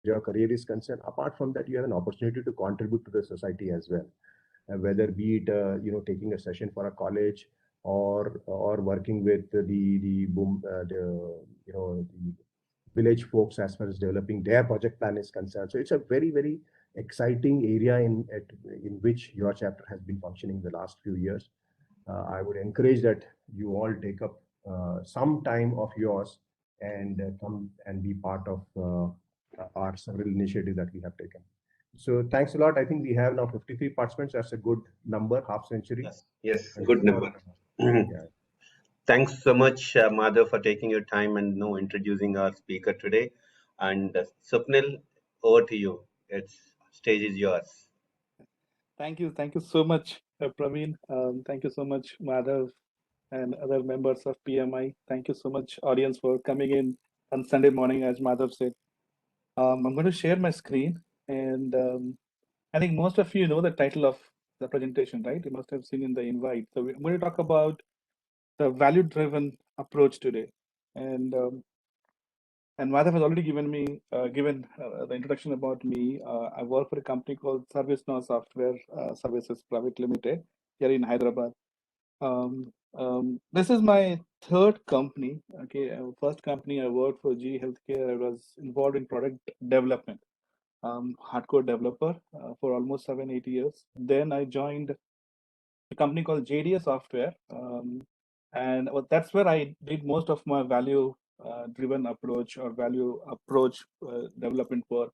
your career is concerned. Apart from that, you have an opportunity to contribute to the society as well, whether be it taking a session for a college, or working with the boom the village folks as far as developing their project plan is concerned. So it's a very, very exciting area in which your chapter has been functioning the last few years. I would encourage that you all take up some time of yours and come and be part of our several initiatives that we have taken. So thanks a lot. I think we have now 53 participants. That's a good number, half century. Yes, And good number. yeah. Thanks so much, Madhav, for taking your time and introducing our speaker today. And Swapnil, over to you. It's stage is yours. Thank you so much, Praveen. Thank you so much, Madhav, and other members of PMI. Thank you so much, audience, for coming in on Sunday morning, as Madhav said. I'm going to share my screen, and I think most of you know the title of the presentation, right? You must have seen in the invite. So I'm going to talk about the value-driven approach today, and Madhav has already given the introduction about me. I work for a company called ServiceNow Software Services Private Limited here in Hyderabad. This is my third company. Okay, first company I worked for GE Healthcare. I was involved in product development, hardcore developer for almost 7-8 years. Then I joined a company called JDA Software, and that's where I did most of my value-driven approach or value approach development work.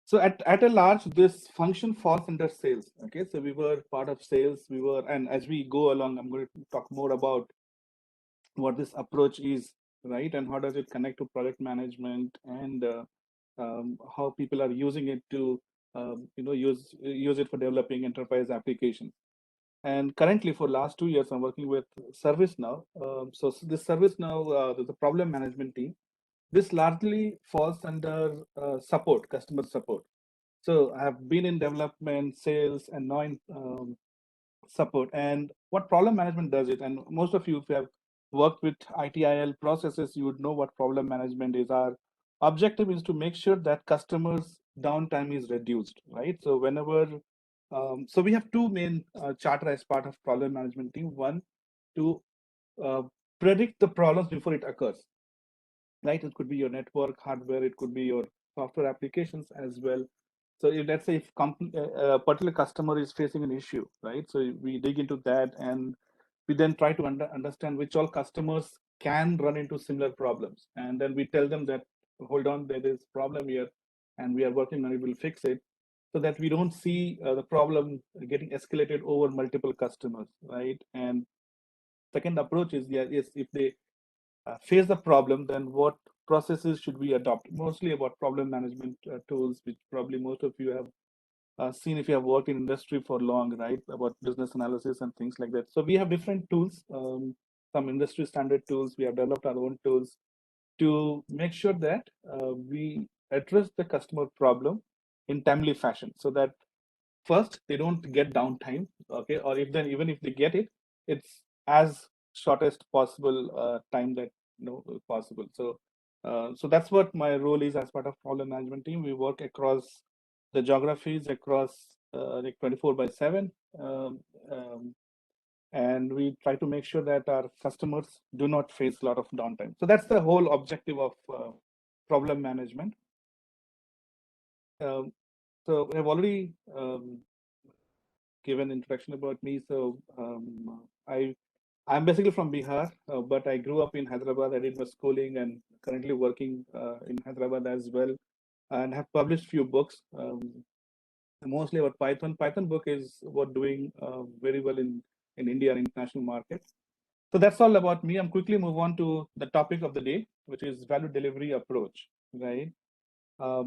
So at a large, this function falls under sales. Okay, so we were part of sales. And as we go along, I'm going to talk more about what this approach is, right, and how does it connect to product management, and how people are using it to use it for developing enterprise applications. And currently, for last 2 years, I'm working with ServiceNow. So this ServiceNow, the problem management team, this largely falls under support, customer support. So I have been in development, sales, and now in support. And what problem management does it, and most of you, if you have worked with ITIL processes, you would know what problem management is. Our objective is to make sure that customers' downtime is reduced, right? So whenever, so we have two main charter as part of problem management team. One, to predict the problems before it occurs, right? It could be your network hardware, it could be your software applications as well. So if, let's say, if a particular customer is facing an issue, right? So we dig into that, and we then try to understand which all customers can run into similar problems, and then we tell them that, hold on, there is a problem here, and we are working on it, we'll fix it, so that we don't see the problem getting escalated over multiple customers, right? And second approach is, if they face the problem, then what processes should we adopt? Mostly about problem management tools, which probably most of you have seen if you have worked in industry for long, right? About business analysis and things like that. So we have different tools, some industry standard tools. We have developed our own tools to make sure that we address the customer problem in timely fashion, so that first they don't get downtime, okay, or even if they get it, it's as shortest possible time that possible. So that's what my role is as part of problem management team. We work across the geographies, across like 24/7, and we try to make sure that our customers do not face a lot of downtime. So that's the whole objective of problem management. So I've already given introduction about me. So I'm basically from Bihar, but I grew up in Hyderabad. I did my schooling and currently working in Hyderabad as well, and have published few books, mostly about Python. Python book is about doing very well in India and international markets. So that's all about me. I'm quickly move on to the topic of the day, which is value delivery approach, right?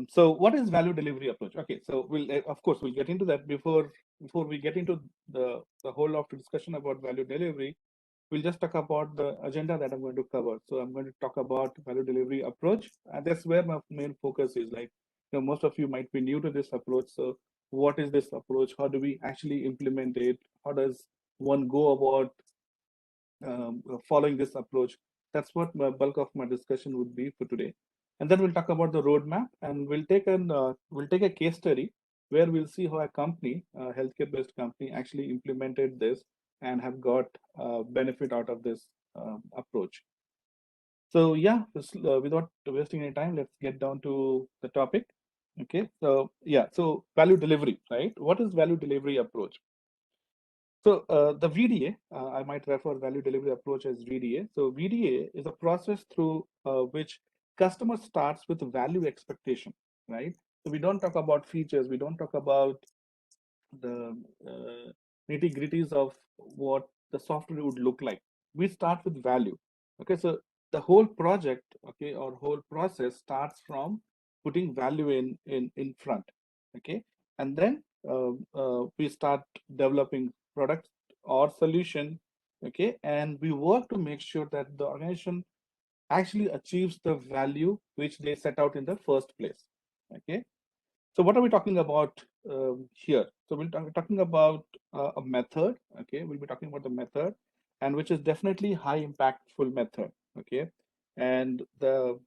So what is value delivery approach? Okay, so we'll of course we'll get into that. Before we get into the whole of the discussion about value delivery, we'll just talk about the agenda that I'm going to cover. So I'm going to talk about value delivery approach, and that's where my main focus is. Like, most of you might be new to this approach. So what is this approach? How do we actually implement it? How does one go about following this approach? That's what my bulk of my discussion would be for today. And then we'll talk about the roadmap, and we'll take a case study where we'll see how a company, a healthcare-based company, actually implemented this and have got benefit out of this approach. So yeah, without wasting any time, let's get down to the topic. Okay, so yeah, so value delivery, right? What is value delivery approach? So the VDA, I might refer value delivery approach as VDA. So VDA is a process through which customer starts with value expectation, right? So we don't talk about features, we don't talk about the nitty gritties of what the software would look like. We start with value. Okay, so the whole project, okay, or whole process starts from putting value in front. Okay, and then we start developing product or solution. Okay, and we work to make sure that the organization actually achieves the value which they set out in the first place. Okay, so what are we talking about here? So we're talking about a method. Okay, we'll be talking about the method, and which is definitely high impactful method. Okay, and the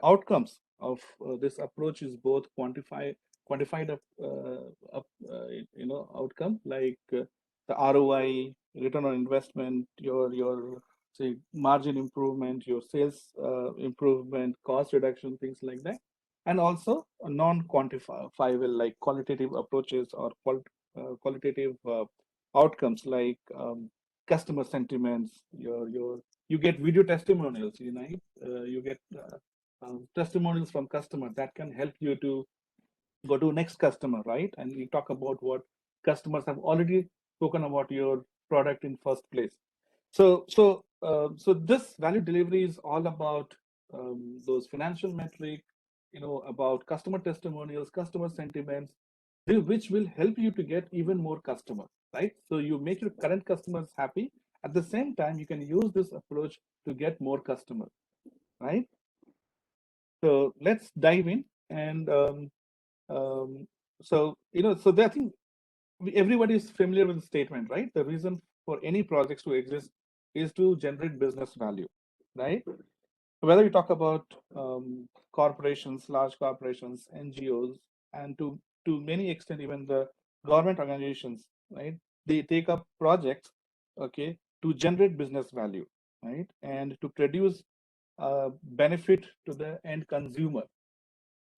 outcomes of this approach is both quantified outcome like the ROI, return on investment, your say margin improvement, your sales improvement, cost reduction, things like that, and also a non-quantifiable like qualitative approaches or qualitative outcomes like customer sentiments, your you get video testimonials, you get testimonials from customers that can help you to go to next customer, right? And we talk about what customers have already spoken about your product in first place. So this value delivery is all about those financial metrics, about customer testimonials, customer sentiments, which will help you to get even more customers, right? So you make your current customers happy. At the same time, you can use this approach to get more customers, right? So let's dive in. And so I think everybody is familiar with the statement, right? The reason for any projects to exist is to generate business value, right? Whether you talk about corporations, large corporations, NGOs, and to many extent even the government organizations, right? They take up projects, okay, to generate business value, right, and to produce benefit to the end consumer,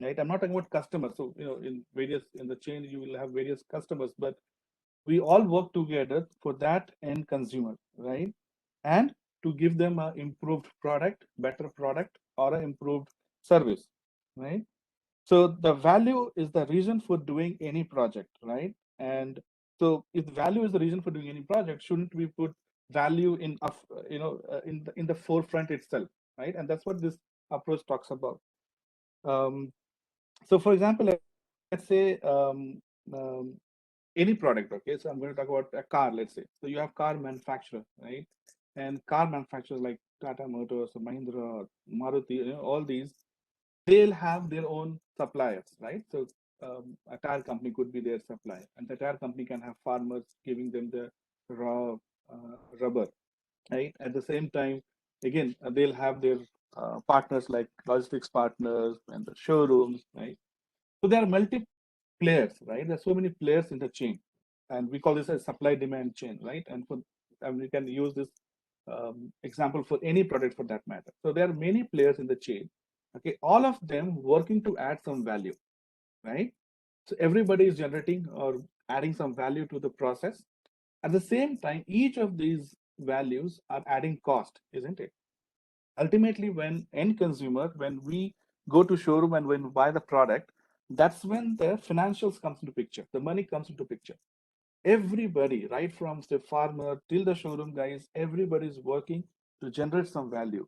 right? I'm not talking about customers. So in the chain you will have various customers, but we all work together for that end consumer, right? And to give them an improved product, better product, or an improved service, right? So the value is the reason for doing any project, right? And so if value is the reason for doing any project, shouldn't we put value in the forefront itself, right? And that's what this approach talks about. So for example, let's say any product, okay? So I'm going to talk about a car, let's say. So you have car manufacturer, right? And car manufacturers like Tata Motors, Mahindra, Maruti, all these, they'll have their own suppliers, right? So a tire company could be their supplier, and the tire company can have farmers giving them the raw rubber, right? At the same time, again, they'll have their partners like logistics partners and the showrooms, right? So there are multi players, right? There's so many players in the chain, and we call this a supply demand chain, right? And we can use this example for any product for that matter. So there are many players in the chain, okay, all of them working to add some value, right? So everybody is generating or adding some value to the process. At the same time, each of these values are adding cost, isn't it? Ultimately, when end consumer, when we go to showroom and when we buy the product, that's when the financials comes into picture, the money comes into picture. Everybody, right from the farmer till the showroom guys, everybody is working to generate some value,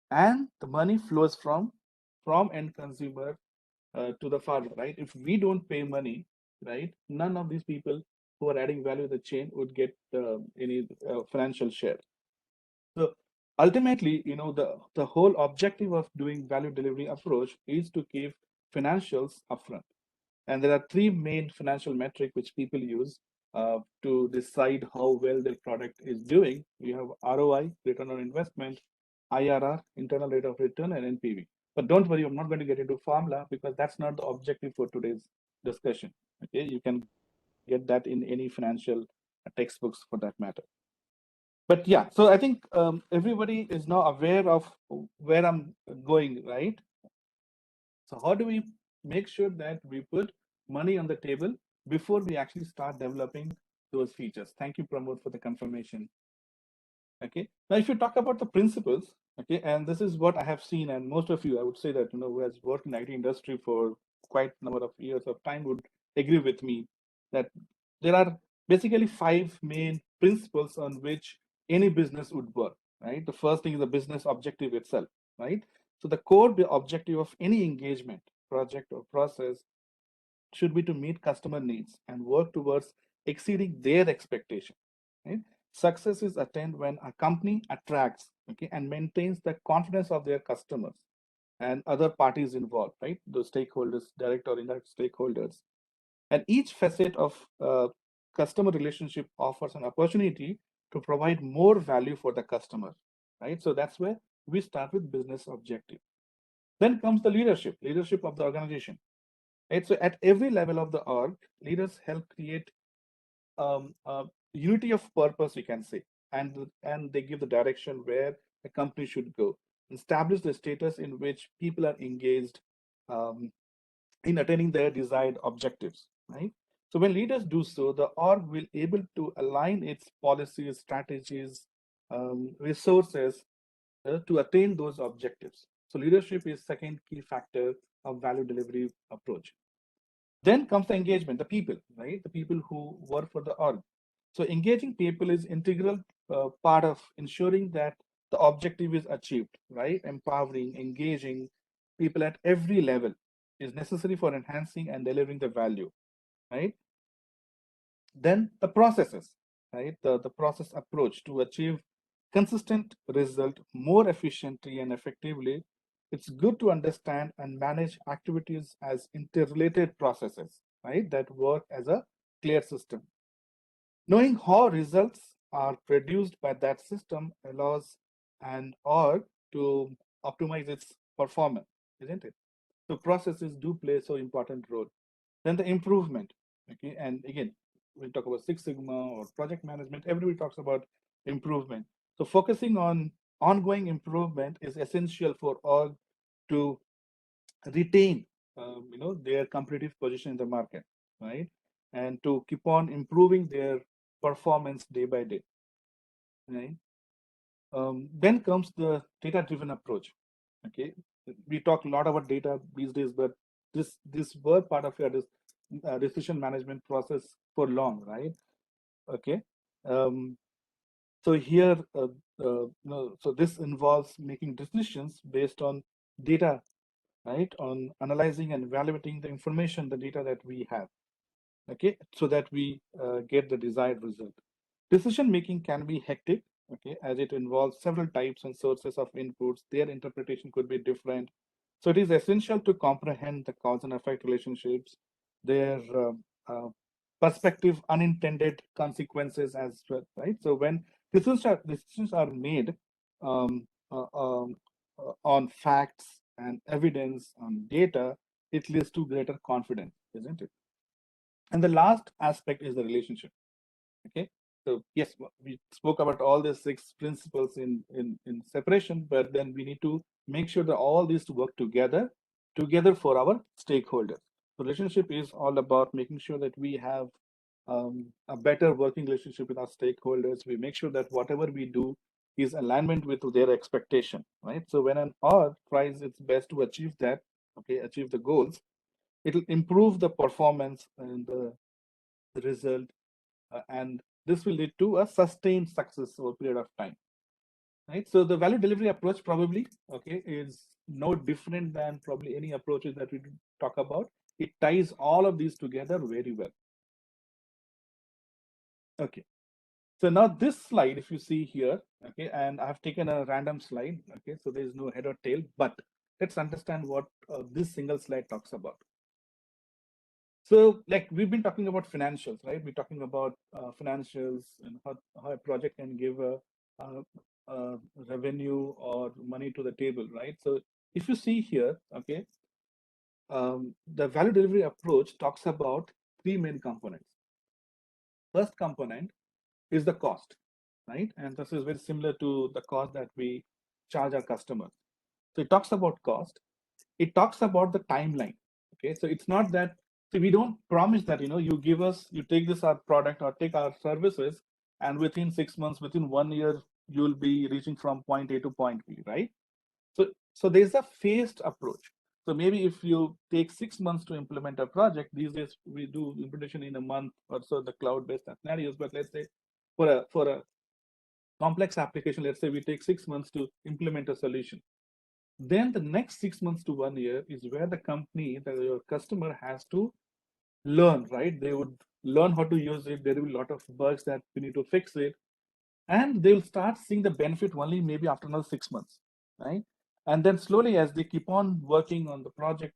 and the money flows from end consumer to the farmer, right? If we don't pay money, right, none of these people who are adding value to the chain would get any financial share. So ultimately, the whole objective of doing value delivery approach is to keep financials upfront. And there are three main financial metrics which people use to decide how well their product is doing. You have ROI, return on investment, IRR, internal rate of return, and NPV. But don't worry, I'm not going to get into formula because that's not the objective for today's discussion. Okay, you can get that in any financial textbooks for that matter. But yeah, so I think everybody is now aware of where I'm going, right? So how do we make sure that we put money on the table before we actually start developing those features? Thank you, Pramod, for the confirmation. Okay. Now, if you talk about the principles, okay, and this is what I have seen, and most of you, I would say that, who has worked in IT industry for quite a number of years of time would agree with me that there are basically 5 main principles on which any business would work, right? The first thing is the business objective itself, right? So the core objective of any engagement, project or process should be to meet customer needs and work towards exceeding their expectation. Right? Success is attained when a company attracts, okay, and maintains the confidence of their customers and other parties involved, right? Those stakeholders, direct or indirect stakeholders. And each facet of customer relationship offers an opportunity to provide more value for the customer, right? So that's where we start with business objective. Then comes the leadership of the organization. Right? So at every level of the org, leaders help create unity of purpose, we can say, and they give the direction where the company should go. Establish the status in which people are engaged um, in attaining their desired objectives. Right. So when leaders do so, the org will able to align its policies, strategies, resources to attain those objectives. So leadership is second key factor of value delivery approach. Then comes the engagement, the people, right? The people who work for the org. So engaging people is integral part of ensuring that the objective is achieved, right? Empowering, engaging people at every level is necessary for enhancing and delivering the value, right? Then the processes, right? The process approach to achieve consistent result more efficiently and effectively. It's good to understand and manage activities as interrelated processes, right? That work as a clear system. Knowing how results are produced by that system allows an org to optimize its performance, isn't it? So processes do play so important role. Then the improvement, okay, and again, we talk about Six Sigma or project management, everybody talks about improvement. So focusing on ongoing improvement is essential for org to retain, their competitive position in the market, right? And to keep on improving their performance day by day, right? Then comes the data-driven approach. Okay, we talk a lot about data these days, but this were part of your decision management process for long, right? Okay, um, so here, so this involves making decisions based on data, right? On analyzing and evaluating the information, the data that we have, okay, so that we get the desired result. Decision making can be hectic, okay, as it involves several types and sources of inputs. Their interpretation could be different. So it is essential to comprehend the cause and effect relationships, their uh, perspective, unintended consequences as well, right? So when decisions are made um, on facts and evidence, on data, it leads to greater confidence, isn't it? And the last aspect is the relationship. Okay, so yes, we spoke about all the 6 principles in separation, but then we need to make sure that all these work together for our stakeholders. So relationship is all about making sure that we have a better working relationship with our stakeholders. We make sure that whatever we do is alignment with their expectation, right? So when an org tries its best to achieve that, okay, achieve the goals, it'll improve the performance and the result, and this will lead to a sustained success over a period of time, right? So the value delivery approach probably, okay, is no different than probably any approaches that we talk about. It ties all of these together very well. Okay, so now this slide, if you see here, okay, and I've taken a random slide, okay, so there is no head or tail, but let's understand what this single slide talks about. So, like we've been talking about financials, right? We're talking about financials and how a project can give a revenue or money to the table, right? So if you see here, okay, the value delivery approach talks about three main components. First component is the cost, right? And this is very similar to the cost that we charge our customers. So it talks about cost. It talks about the timeline. Okay, so it's not that, so we don't promise that, you give us, you take this our product or take our services, and within 6 months, within 1 year, you will be reaching from point A to point B, right? So there's a phased approach. So maybe if you take 6 months to implement a project, these days we do implementation in a month or so, the cloud-based scenarios. But let's say for a complex application, let's say we take 6 months to implement a solution. Then the next 6 months to 1 year is where the company, your customer has to learn, right? They would learn how to use it. There will be a lot of bugs that we need to fix it. And they'll start seeing the benefit only maybe after another 6 months, right? And then slowly, as they keep on working on the project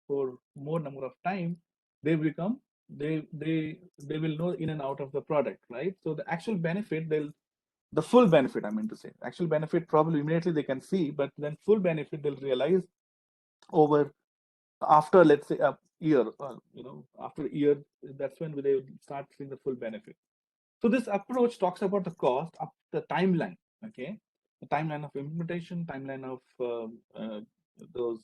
for more number of time, they become they will know in and out of the product, right? So the actual benefit, the full benefit, I mean to say, actual benefit probably immediately they can see, but then full benefit they'll realize over after, let's say, a year, after a year, that's when they will start seeing the full benefit. So this approach talks about the cost, the timeline, okay, the timeline of implementation, timeline of those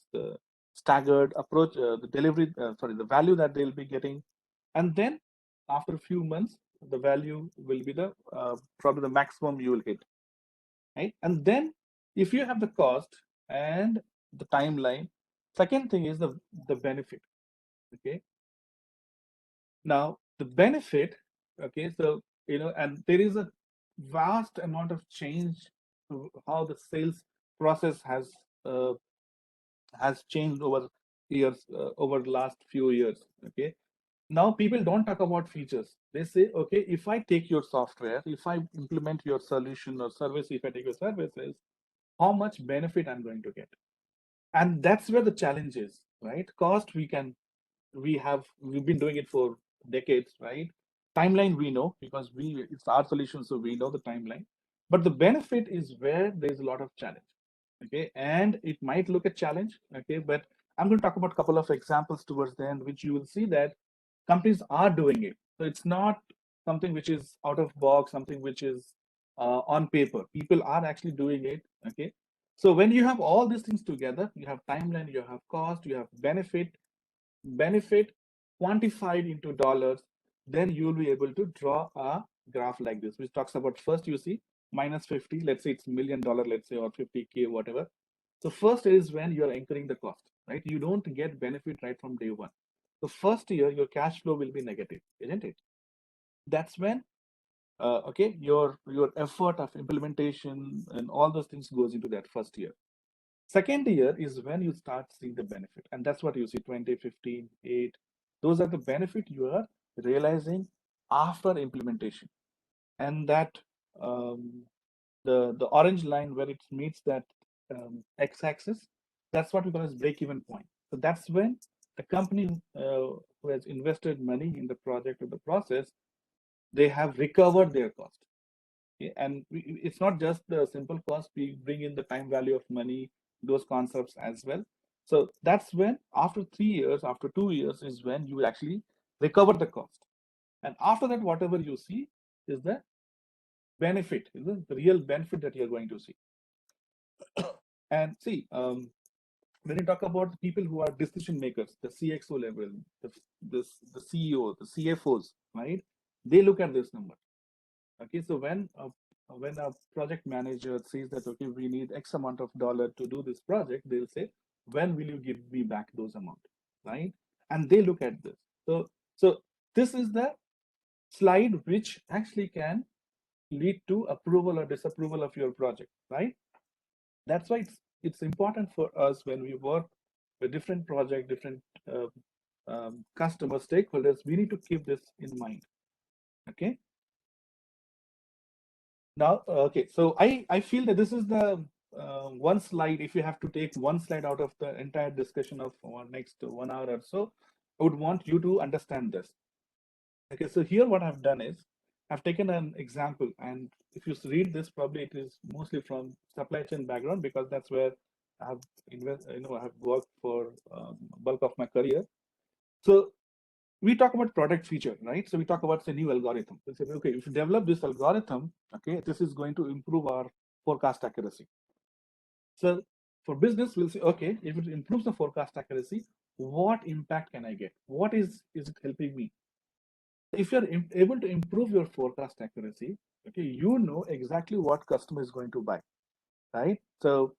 staggered approach, the delivery, the value that they'll be getting, and then after a few months, the value will be the probably the maximum you will hit, right? And then if you have the cost and the timeline, second thing is the benefit, okay. Now the benefit, okay, so and there is a vast amount of change to how the sales process has changed over years, over the last few years, okay. Now people don't talk about features. They say, okay, if I take your software, if I implement your solution or service, if I take your services, how much benefit I'm going to get? And that's where the challenge is, right? Cost, we've been doing it for decades, right? Timeline we know because it's our solution, so we know the timeline. But the benefit is where there's a lot of challenge, okay? And it might look a challenge, okay? But I'm going to talk about a couple of examples towards the end, which you will see that companies are doing it. So it's not something which is out of box, something which is on paper. People are actually doing it, okay? So when you have all these things together, you have timeline, you have cost, you have benefit quantified into dollars, then you'll be able to draw a graph like this, which talks about, first you see minus 50, let's say it's $1 million, let's say, or 50K, whatever. So first is when you're incurring the cost, right? You don't get benefit right from day one. The first year, your cash flow will be negative, isn't it? That's when, okay, your effort of implementation and all those things goes into that first year. Second year is when you start seeing the benefit. And that's what you see, 20, 15, 8. Those are the benefit you are realizing after implementation. And that the orange line where it meets that x-axis, that's what we call as break-even point. So that's when the company who has invested money in the project or the process, they have recovered their cost. Okay? And it's not just the simple cost, we bring in the time value of money, those concepts as well. So that's when after 3 years, after 2 years is when you will actually recover the cost. And after that, whatever you see is the benefit, is the real benefit that you're going to see. And see, when you talk about the people who are decision makers, the CXO level, the CEO, the CFOs, right? They look at this number. Okay, so when a project manager says that, okay, we need X amount of dollar to do this project, they'll say, when will you give me back those amount, right? And they look at this. So this is the slide which actually can lead to approval or disapproval of your project, right? That's why it's important for us when we work with different project, different customer stakeholders, we need to keep this in mind, okay? Now, okay, so I feel that this is the one slide. If you have to take one slide out of the entire discussion of next 1 hour or so, I would want you to understand this. Okay, so here what I've done is I've taken an example, and if you read this, probably it is mostly from supply chain background because that's where I've worked for bulk of my career. So we talk about product feature, right? So we talk about the new algorithm. We say, okay, if you develop this algorithm, okay, this is going to improve our forecast accuracy. So for business, we'll say, okay, if it improves the forecast accuracy, what impact can I get? What is it helping me? If you're able to improve your forecast accuracy, okay, you know exactly what customer is going to buy, right? So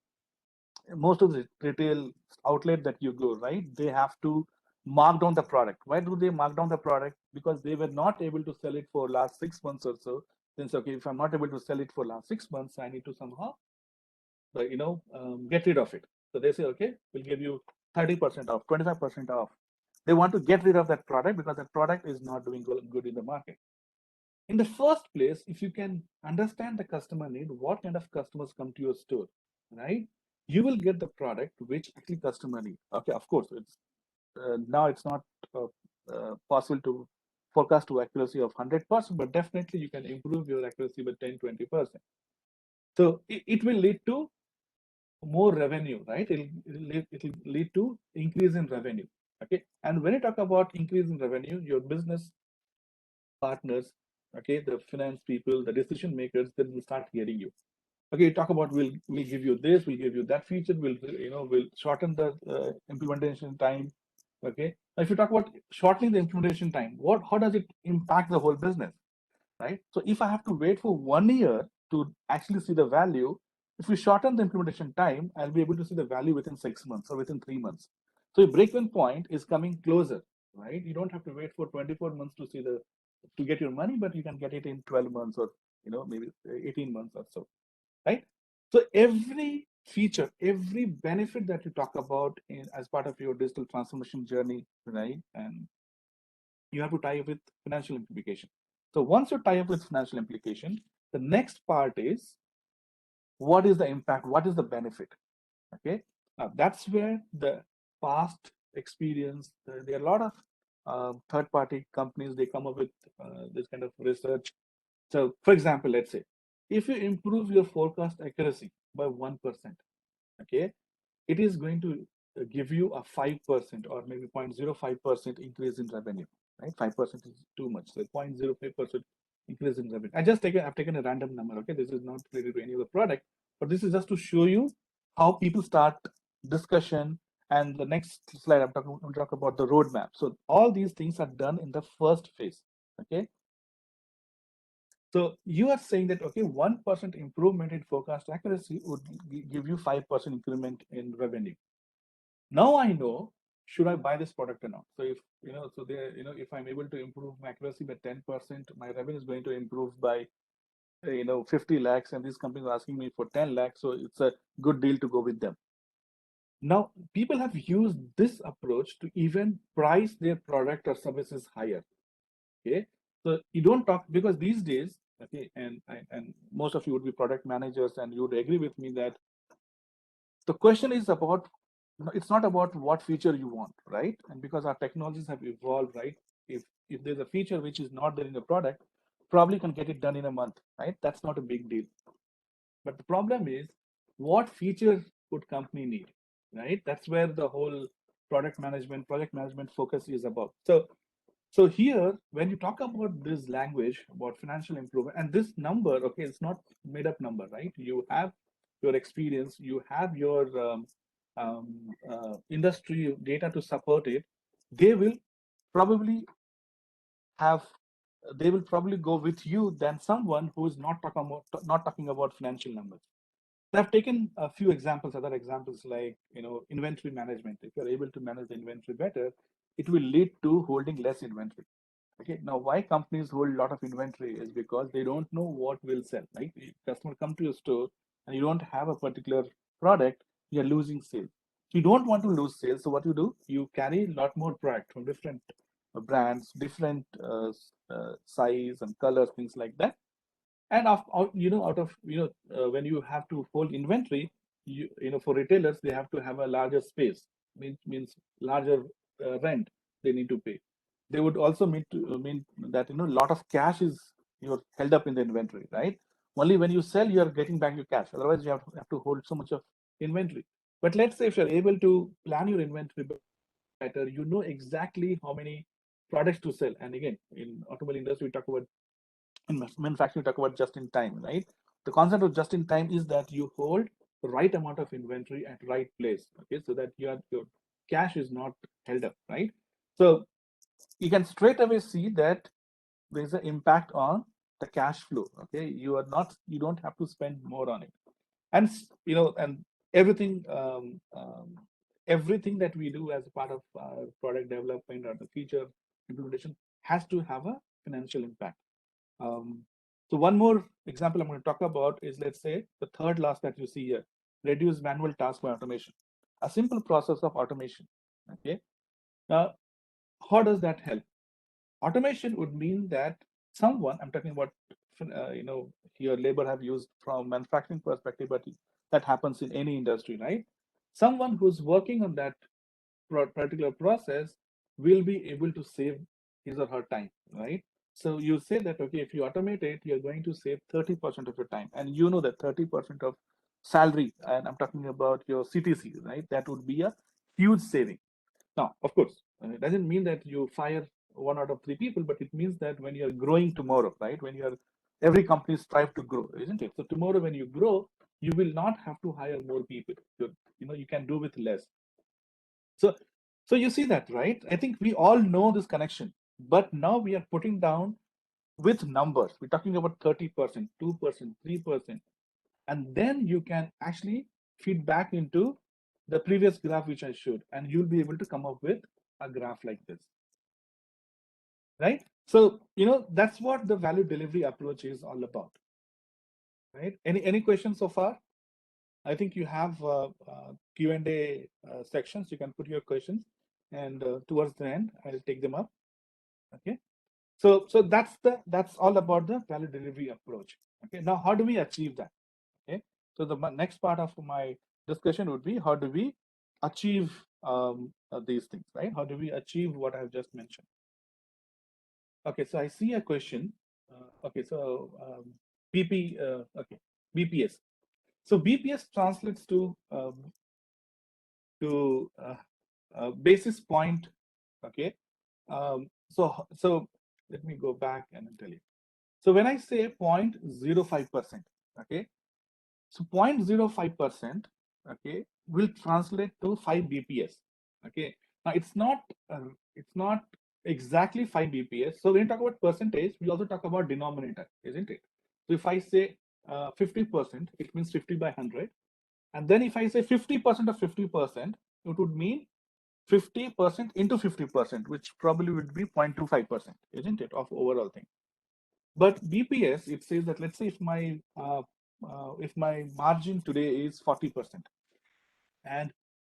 most of the retail outlet that you go, right, they have to mark down the product. Why do they mark down the product? Because they were not able to sell it for last 6 months or so. Then say, okay, if I'm not able to sell it for last 6 months, I need to somehow, get rid of it. So they say, okay, we'll give you 30% off, 25% off. They want to get rid of that product because that product is not doing good in the market. In the first place, if you can understand the customer need, what kind of customers come to your store, right? You will get the product which actually customer need. Okay, of course, it's now it's not possible to forecast to accuracy of 100%, but definitely you can improve your accuracy by 10-20%. So it will lead to more revenue, right? It'll lead to increase in revenue. Okay, and when you talk about increase in revenue, your business partners, okay, the finance people, the decision makers, then will start hearing you. Okay, you talk about we'll give you this, we'll give you that feature, we'll shorten the implementation time. Okay, now if you talk about shortening the implementation time, how does it impact the whole business, right? So if I have to wait for 1 year to actually see the value, if we shorten the implementation time, I'll be able to see the value within 6 months or within 3 months. So your break-even point is coming closer, right? You don't have to wait for 24 months to get your money, but you can get it in 12 months or maybe 18 months or so, right? So every feature, every benefit that you talk about as part of your digital transformation journey, right? And you have to tie up with financial implication. So once you tie up with financial implication, the next part is what is the impact? What is the benefit? Okay, that's where the past experience. There are a lot of third-party companies. They come up with this kind of research. So, for example, let's say if you improve your forecast accuracy by 1%, okay, it is going to give you a 5% or maybe 0.05% increase in revenue, right? 5% is too much, so 0.05% increase in revenue. I've taken a random number, okay? This is not related to any other product, but this is just to show you how people start discussion. And the next slide, I'm going to talk about the roadmap. So all these things are done in the first phase, okay? So you are saying that, okay, 1% improvement in forecast accuracy would give you 5% increment in revenue. Now I know, should I buy this product or not? So if if I'm able to improve my accuracy by 10%, my revenue is going to improve by 50 lakhs, and these companies are asking me for 10 lakhs, so it's a good deal to go with them. Now people have used this approach to even price their product or services higher. Okay, so you don't talk, because these days, okay, and most of you would be product managers, and you would agree with me that the question is about, it's not about what feature you want, right? And because our technologies have evolved, right? If there's a feature which is not there in the product, probably can get it done in a month, right? That's not a big deal. But the problem is, what feature would company need, right? That's where the whole project management focus is about. So here, when you talk about this language about financial improvement, and this number, okay, it's not made up number, right? You have your experience, you have your industry data to support it. They will probably have, they will probably go with you than someone who is not talking about financial numbers. I've taken a few examples, other examples like inventory management. If you're able to manage the inventory better, it will lead to holding less inventory. Okay, now why companies hold a lot of inventory is because they don't know what will sell, right? If customer come to your store and you don't have a particular product, you're losing sales. You don't want to lose sales, so what you do, you carry a lot more product from different brands, different size and colors, things like that. And when you have to hold inventory, for retailers, they have to have a larger space, means larger rent they need to pay. They would also mean that a lot of cash is you're held up in the inventory, right? Only when you sell, you are getting back your cash. Otherwise, you have to hold so much of inventory. But let's say if you're able to plan your inventory better, you know exactly how many products to sell. And again, in automobile industry, we talk about, in manufacturing, we talk about just in time, right? The concept of just in time is that you hold the right amount of inventory at right place, okay, so that your cash is not held up, right? So you can straight away see that there's an impact on the cash flow. Okay, you don't have to spend more on it, and and everything everything that we do as a part of product development or the feature implementation has to have a financial impact. um, so one more example I'm going to talk about is, let's say, the third last that you see here: reduce manual tasks by automation. A simple process of automation. Okay, now how does that help? Automation would mean that someone, I'm talking about, here labor have used from manufacturing perspective, but that happens in any industry, right? Someone who's working on that particular process will be able to save his or her time, right? So you say that, okay, if you automate it, you're going to save 30% of your time. And you know that 30% of salary, and I'm talking about your CTC, right? That would be a huge saving. Now, of course, it doesn't mean that you fire one out of three people, but it means that when you're growing tomorrow, right? When you're every company strive to grow, isn't it? So tomorrow, when you grow, you will not have to hire more people. You can do with less. So, so you see that, right? I think we all know this connection, but now we are putting down with numbers. We're talking about 30%, 2%, 3%, and then you can actually feed back into the previous graph which I showed, and you'll be able to come up with a graph like this, right? So that's what the value delivery approach is all about, right? Any questions so far? I think you have Q&A sections. You can put your questions, and towards the end I'll take them up. Okay, so that's all about the value delivery approach. Okay, now how do we achieve that? Okay, so the next part of my discussion would be, how do we achieve these things, right? How do we achieve what I've just mentioned? Okay, so I see a question. Okay, so okay, BPS. So BPS translates to basis point. Okay, so let me go back and tell you. So when I say 0.05%, okay, so 0.05%, okay, will translate to 5 BPS. Okay, now it's not exactly 5 BPS. So when you talk about percentage, we also talk about denominator, isn't it? So if I say 50%, it means 50 by 100, and then if I say 50% of 50%, it would mean 50% into 50%, which probably would be 0.25%, isn't it, of overall thing. But BPS, it says that, let's say if my margin today is 40%, and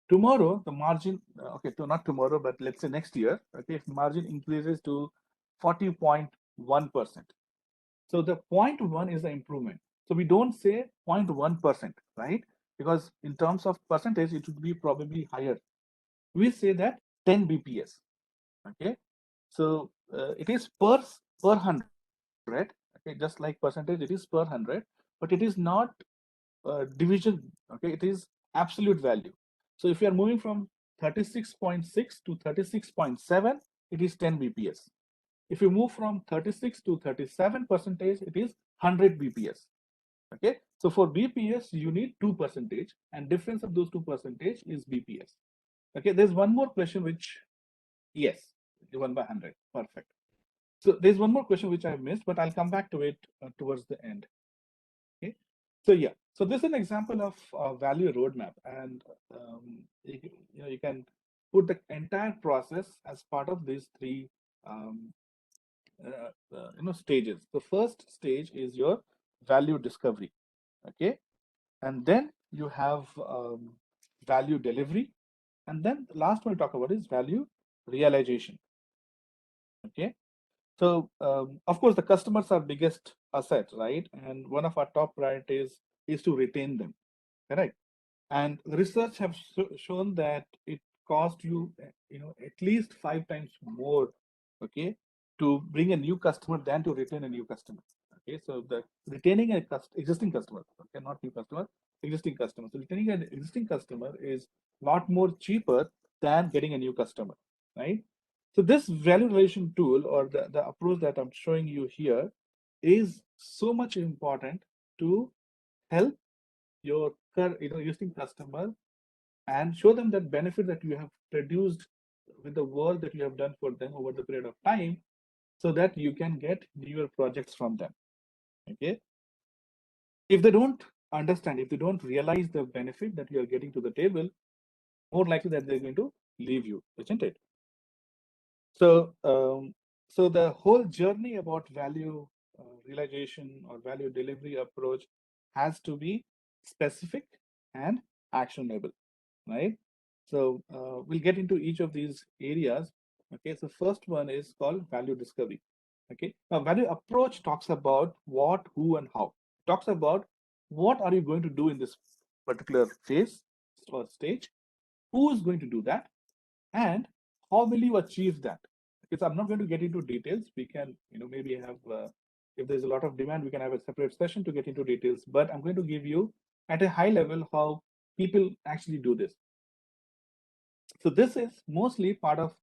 tomorrow the margin, okay, so not tomorrow, but let's say next year, okay, if margin increases to 40.1%, so the 0.1 is the improvement. So we don't say 0.1%, right? Because in terms of percentage, it would be probably higher. We say that 10 BPS. Okay, so it is per 100. Okay, just like percentage, it is per 100, but it is not division. Okay, it is absolute value. So if you are moving from 36.6 to 36.7, it is 10 BPS. If you move from 36 to 37 percentage, it is 100 BPS. Okay, so for BPS you need 2%, and difference of those 2% is BPS. Okay, there's one more question which, yes, 1 by 100, perfect. So there's one more question which I missed, but I'll come back to it towards the end. Okay, so yeah, so this is an example of value roadmap, and you can put the entire process as part of these three stages. The first stage is your value discovery. Okay, and then you have value delivery, and then the last one we talk about is value realization. Okay, so of course the customers are biggest asset, right? And one of our top priorities is to retain them, correct? And research have shown that it cost you at least 5 times more, okay, to bring a new customer than to retain a new customer. Okay, so the retaining a existing customer, okay, not new customer, existing customer. So retaining an existing customer is a lot more cheaper than getting a new customer, right? So this value relation tool, or the approach that I'm showing you here, is so much important to help your existing customer and show them that benefit that you have produced with the work that you have done for them over the period of time, so that you can get newer projects from them. Okay. If they don't understand, if they don't realize the benefit that you are getting to the table, more likely that they're going to leave you, isn't it? So the whole journey about value realization or value delivery approach has to be specific and actionable, right? So we'll get into each of these areas. Okay, so first one is called value discovery. Okay, now value approach talks about what, who, and how. It talks about what are you going to do in this particular phase or stage, who is going to do that, and how will you achieve that. Because I'm not going to get into details. We can, maybe have, if there's a lot of demand, we can have a separate session to get into details, but I'm going to give you at a high level how people actually do this. So this is mostly part of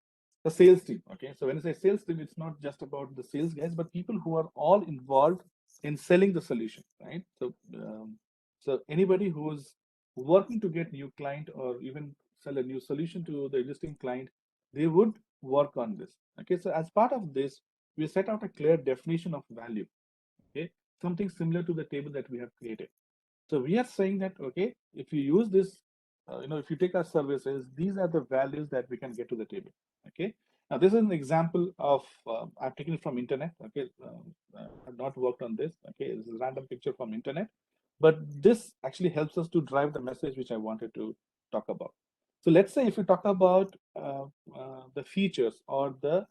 the sales team. Okay, so when I say sales team, it's not just about the sales guys, but people who are all involved in selling the solution, right? So anybody who is working to get new client or even sell a new solution to the existing client, they would work on this. Okay, so as part of this, we set out a clear definition of value. Okay, something similar to the table that we have created. So we are saying that, okay, if you use this, if you take our services, these are the values that we can get to the table. Okay. Now this is an example of, I've taken it from internet. Okay. I've not worked on this. Okay. It's a random picture from internet, but this actually helps us to drive the message which I wanted to talk about. So let's say if you talk about the features or the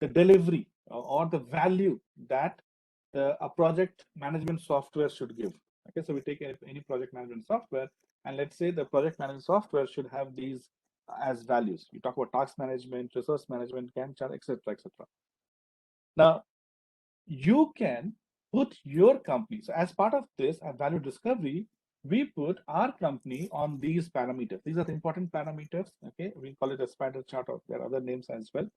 delivery or the value that a project management software should give. Okay, so we take any project management software, and let's say the project management software should have these as values. We talk about task management, resource management, Gantt chart, etc., etc. Now, you can put your company. So as part of this value discovery, we put our company on these parameters. These are the important parameters. Okay, we call it a spider chart, or there are other names as well.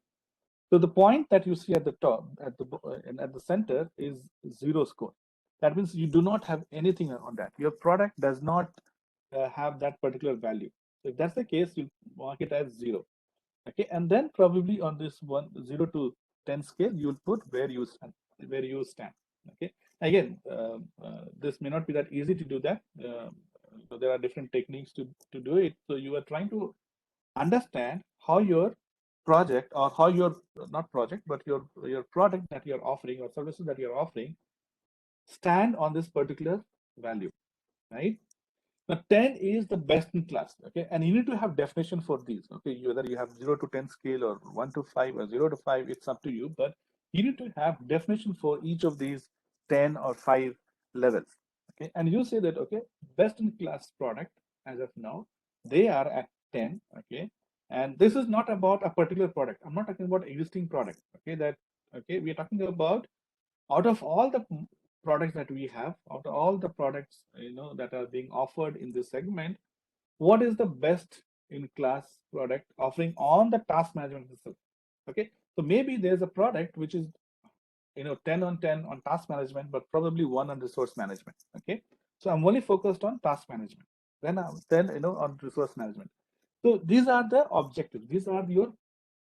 So the point that you see at the top, at the center, is 0 score. That means you do not have anything on that. Your product does not have that particular value. So if that's the case, you mark it as 0. Okay, and then probably on this 0 to 10 scale, you'll put where you stand. Okay, again, this may not be that easy to do that. So there are different techniques to do it. So you are trying to understand how your project, or how your, not project, but your product that you're offering or services that you're offering stand on this particular value, right? Now 10 is the best in class. Okay, and you need to have definition for these. Okay, whether you have 0 to 10 scale or 1 to 5 or 0 to 5, it's up to you, but you need to have definition for each of these 10 or 5 levels. Okay, and you say that, okay, best in class product as of now, they are at 10. Okay, and this is not about a particular product. I'm not talking about existing product. Okay, we are talking about, out of all the products that we have, out of all the products that are being offered in this segment, what is the best in class product offering on the task management itself? Okay, so maybe there's a product which is 10 on 10 on task management, but probably 1 on resource management. Okay, so I'm only focused on task management, then on resource management. So these are the objectives. These are your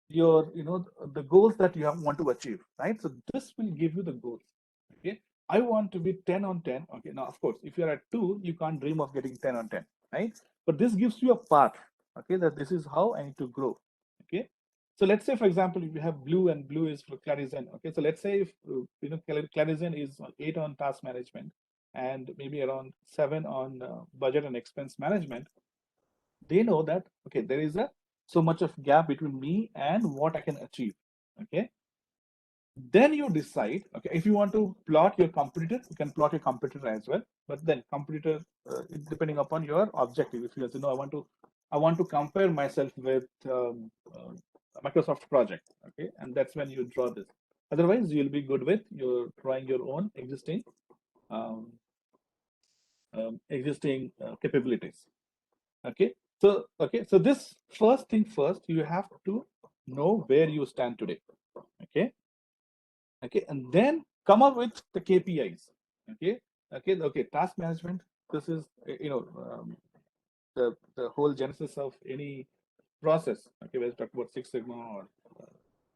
the goals that you want to achieve, right? So this will give you the goals. Okay, I want to be 10 on 10. Okay, now of course, if you're at 2, you can't dream of getting 10 on 10, right? But this gives you a path. Okay, that this is how I need to grow. Okay, so let's say, for example, if you have blue, and blue is for Clarizen. Okay, so let's say if Clarizen is 8 on task management and maybe around 7 on budget and expense management, they know that, okay, there is a so much of gap between me and what I can achieve. Okay, then you decide, okay, if you want to plot your competitor, you can plot your competitor as well, but then competitor, depending upon your objective. If you know, I want to compare myself with Microsoft project. Okay, and that's when you draw this. Otherwise, you'll be good with your drawing your own existing existing capabilities. Okay, so this first thing first, you have to know where you stand today. Okay, and then come up with the KPIs. Okay, task management. This is the whole genesis of any process. Okay, whether talk about Six Sigma or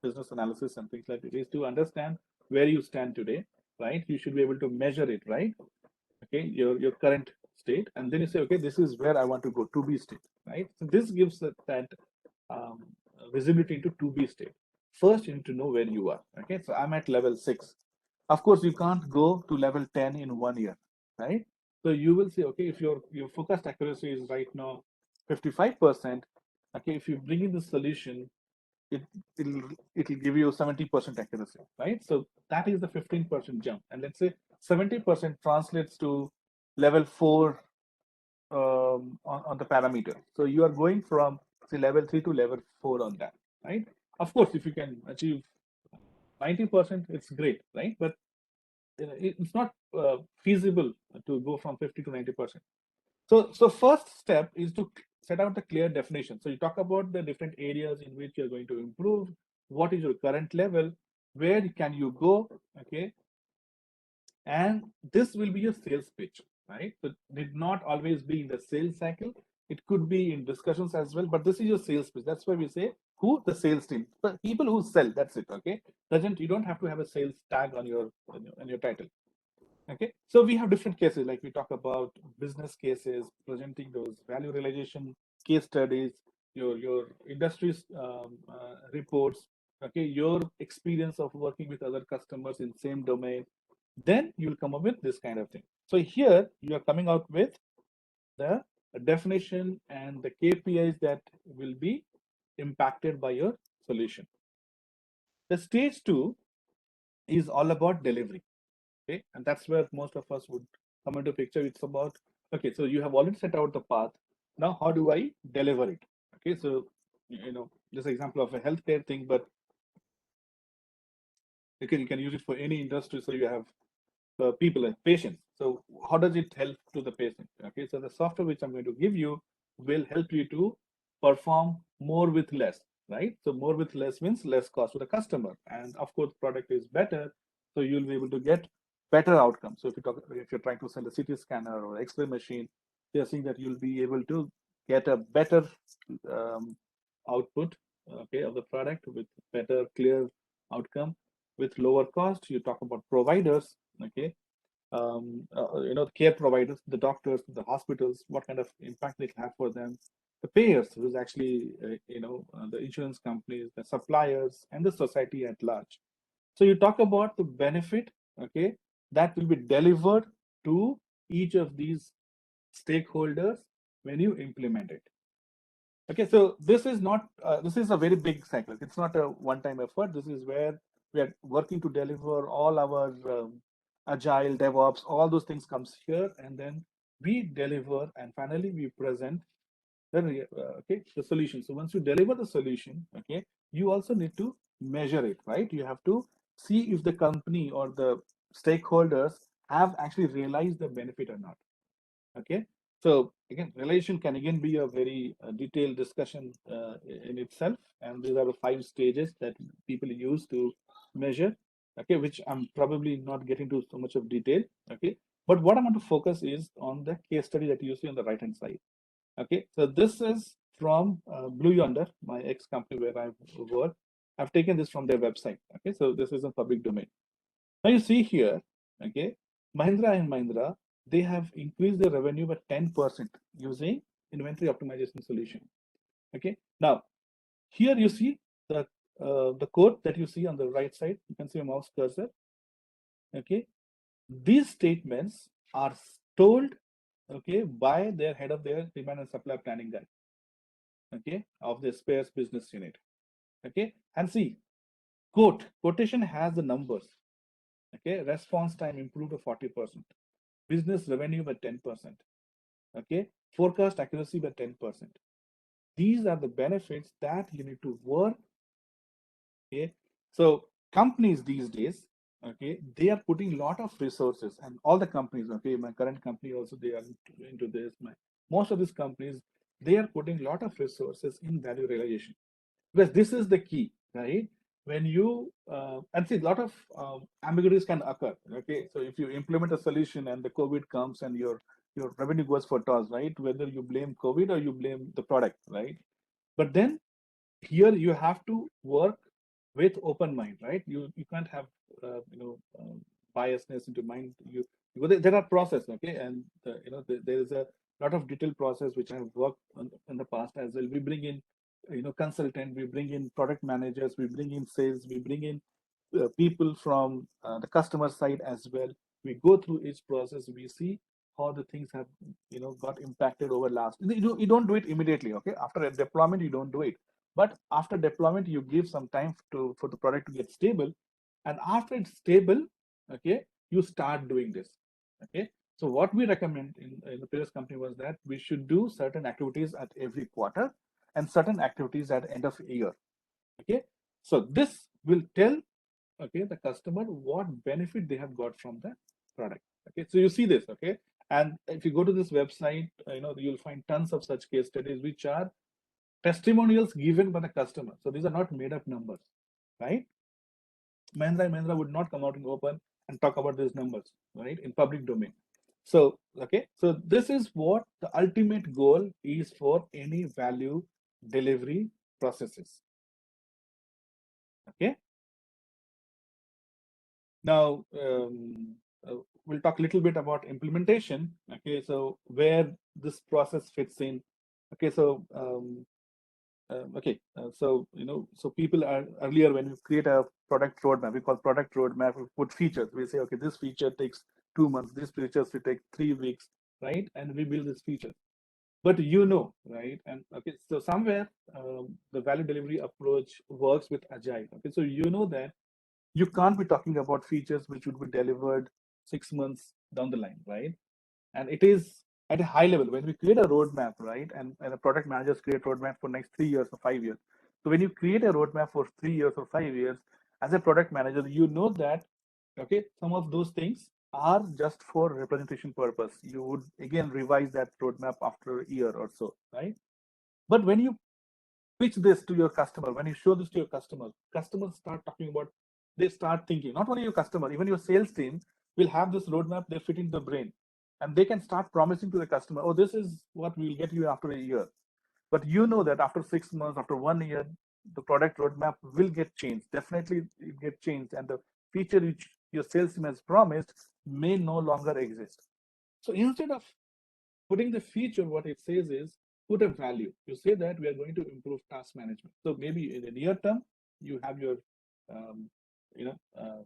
business analysis and things like that, is to understand where you stand today, right? You should be able to measure it, right? Okay, your current state, and then you say, okay, this is where I want to go, to be state, right? So this gives that um, visibility into to be state. First, you need to know where you are. Okay, so I'm at level 6. Of course, you can't go to level 10 in 1 year, right? So you will say, okay, if your forecast accuracy is right now 55%, okay, if you bring in the solution, it it'll give you 70% accuracy, right? So that is the 15% jump, and let's say 70% translates to level 4 on the parameter. So you are going from say level 3 to level 4 on that, right? Of course, if you can achieve 90%, it's great, right? But it's not feasible to go from 50 to 90%. So first step is to set out a clear definition. So you talk about the different areas in which you're going to improve. What is your current level? Where can you go? Okay, and this will be your sales pitch, right? So it did not always be in the sales cycle. It could be in discussions as well, but this is your sales pitch. That's why we say who the sales team, but people who sell. That's it. Okay, you don't have to have a sales tag on your title. Okay, so we have different cases, like we talk about business cases, presenting those value realization case studies, your industry's reports, okay, your experience of working with other customers in same domain. Then you'll come up with this kind of thing. So here you are coming out with the definition and the KPIs that will be impacted by your solution. The stage 2 is all about delivery. Okay, and that's where most of us would come into picture. It's about, okay, so you have already set out the path. Now how do I deliver it? Okay, so this example of a healthcare thing, but you can use it for any industry. So you have people and patients. So how does it help to the patient? Okay, so the software which I'm going to give you will help you to perform more with less, right? So more with less means less cost to the customer, and of course product is better, so you'll be able to get better outcomes. So if you're trying to sell a CT scanner or X-ray machine, they're saying that you'll be able to get a better output, okay, of the product with better clear outcome with lower cost. You talk about providers, okay, care providers, the doctors, the hospitals, what kind of impact it have for them, the payers, who's actually the insurance companies, the suppliers, and the society at large. So you talk about the benefit, okay, that will be delivered to each of these stakeholders when you implement it. Okay, so this is not this is a very big cycle. It's not a one-time effort. This is where we are working to deliver all our agile, DevOps, all those things comes here, and then we deliver, and finally we present the solution. So once you deliver the solution, okay, you also need to measure it, right? You have to see if the company or the stakeholders have actually realized the benefit or not. Okay, so again, relation can again be a very detailed discussion in itself, and these are the 5 stages that people use to measure. Okay, which I'm probably not getting to so much of detail. Okay, but what I want to focus is on the case study that you see on the right hand side. Okay, so this is from Blue Yonder, my ex company where I work. I've taken this from their website. Okay, so this is a public domain. Now you see here, okay, Mahindra and Mahindra, they have increased their revenue by 10% using inventory optimization solution. Okay, now here you see the code that you see on the right side. You can see a mouse cursor. Okay, these statements are told, okay, by their head of their demand and supply planning guy, okay, of the spares business unit. Okay, and see, quotation has the numbers. Okay, response time improved to 40%. Business revenue by 10%. Okay, forecast accuracy by 10%. These are the benefits that you need to work. Okay, so companies these days, okay, they are putting a lot of resources, and all the companies, okay, my current company also, they are into this. Most of these companies, they are putting a lot of resources in value realization, because this is the key, right? When you and see, a lot of ambiguities can occur. Okay, so if you implement a solution and the COVID comes and your revenue goes for toss, right? Whether you blame COVID or you blame the product, right? But then here you have to work with open mind, right? You can't have biasness into mind. There are process, okay, and there is a lot of detailed process which I have worked on in the past as well. We bring in consultant, we bring in product managers, we bring in sales, we bring in people from the customer side as well. We go through each process, we see how the things have got impacted over last. You don't do it immediately, okay? After a deployment, you don't do it, but after deployment, you give some time for the product to get stable, and after it's stable, okay, you start doing this, okay. So what we recommend in the previous company was that we should do certain activities at every quarter and certain activities at end of year, okay. So this will tell, okay, the customer what benefit they have got from the product, okay. So you see this, okay, and if you go to this website, you'll find tons of such case studies which are testimonials given by the customer. So these are not made up numbers, right? Mahindra would not come out in open and talk about these numbers, right, in public domain. So, okay, so this is what the ultimate goal is for any value delivery processes. Okay. Now, we'll talk a little bit about implementation. Okay, so where this process fits in. Okay, so so people are earlier, when we create a product roadmap, we call product roadmap. We put features. We say, okay, this feature takes 2 months. This features will take 3 weeks, right? And we build this feature. But right? And okay, so somewhere the value delivery approach works with agile. Okay, so that you can't be talking about features which would be delivered 6 months down the line, right? And it is at a high level when we create a roadmap, right? And the product managers create roadmap for next 3 years or 5 years. So when you create a roadmap for 3 years or 5 years, as a product manager, that okay, some of those things are just for representation purpose. You would again revise that roadmap after a year or so, right? But when you pitch this to your customer, when you show this to your customers start talking about, they start thinking, not only your customer, even your sales team will have this roadmap, they fit in the brain, and they can start promising to the customer, oh, this is what we will get you after a year. But that after 6 months, after 1 year, the product roadmap will get changed. Definitely it get changed, and the feature which your sales team has promised may no longer exist. So instead of putting the feature, what it says is put a value. You say that we are going to improve task management. So maybe in the near term, you have your um, you know uh,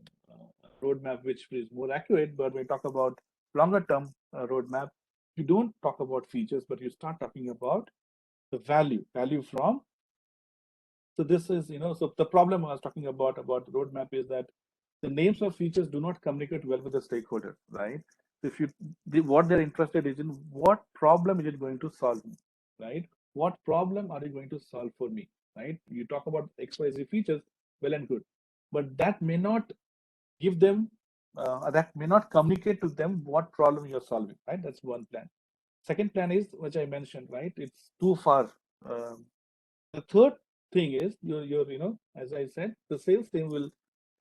roadmap which is more accurate. But when we talk about longer term roadmap, you don't talk about features, but you start talking about the value from. So this is, so the problem I was talking about the roadmap is that the names of features do not communicate well with the stakeholder, right? If what they're interested is in, what problem is it going to solve me, right? What problem are you going to solve for me, right? You talk about XYZ features, well and good, but that may not give them, that may not communicate to them what problem you're solving, right? That's one plan. Second plan is, which I mentioned, right? It's too far. The third thing is, as I said, the sales team will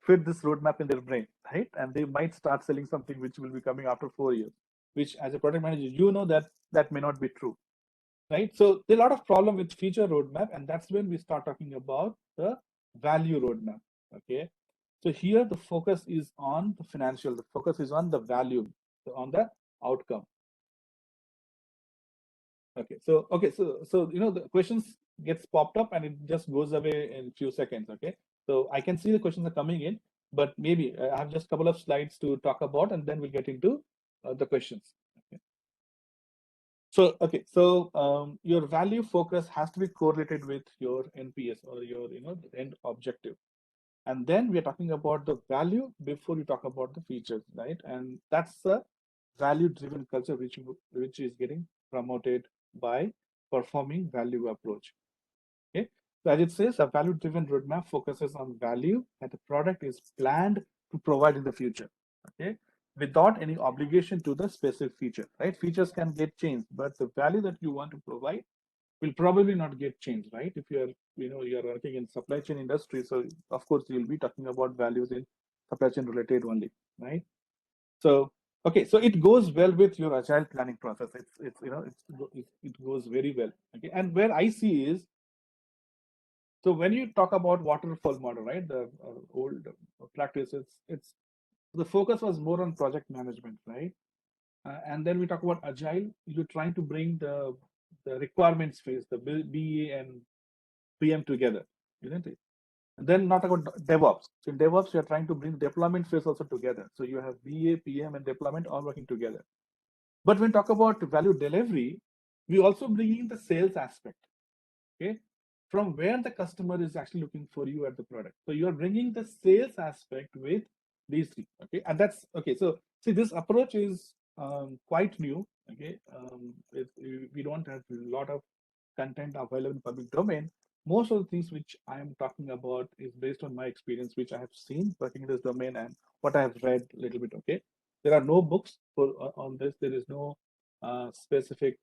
fit this roadmap in their brain, right? And they might start selling something which will be coming after 4 years, which as a product manager, that may not be true, right? So there's a lot of problem with feature roadmap, and that's when we start talking about the value roadmap, okay? So here the focus is on the financial, the focus is on the value, on the outcome. Okay, so the questions gets popped up and it just goes away in few seconds. Okay, so I can see the questions are coming in, but maybe I have just a couple of slides to talk about, and then we'll get into the questions. Okay. So your value focus has to be correlated with your NPS or your end objective, and then we're talking about the value before you talk about the features, right? And that's a value-driven culture which is getting promoted by performing value approach. Okay, so as it says, a value-driven roadmap focuses on value, that the product is planned to provide in the future, okay, without any obligation to the specific feature, right? Features can get changed, but the value that you want to provide will probably not get changed, right? If you're, you're working in supply chain industry, so of course you'll be talking about values in supply chain related only, right? So, okay, so it goes well with your agile planning process. It goes very well. Okay, and where I see is, so when you talk about waterfall model, right, the old practices, it's the focus was more on project management, right? And then we talk about agile. You're trying to bring the requirements phase, the BA and PM together, isn't it? And then not about DevOps. So in DevOps, you're trying to bring deployment phase also together. So you have BA, PM, and deployment all working together. But when we talk about value delivery, we also bring in the sales aspect, okay? From where the customer is actually looking for you at the product. So you are bringing the sales aspect with these three, okay? And that's, okay, so see, this approach is quite new, okay? We don't have a lot of content available in public domain. Most of the things which I am talking about is based on my experience, which I have seen working in this domain and what I have read a little bit, okay? There are no books on this. There is no specific,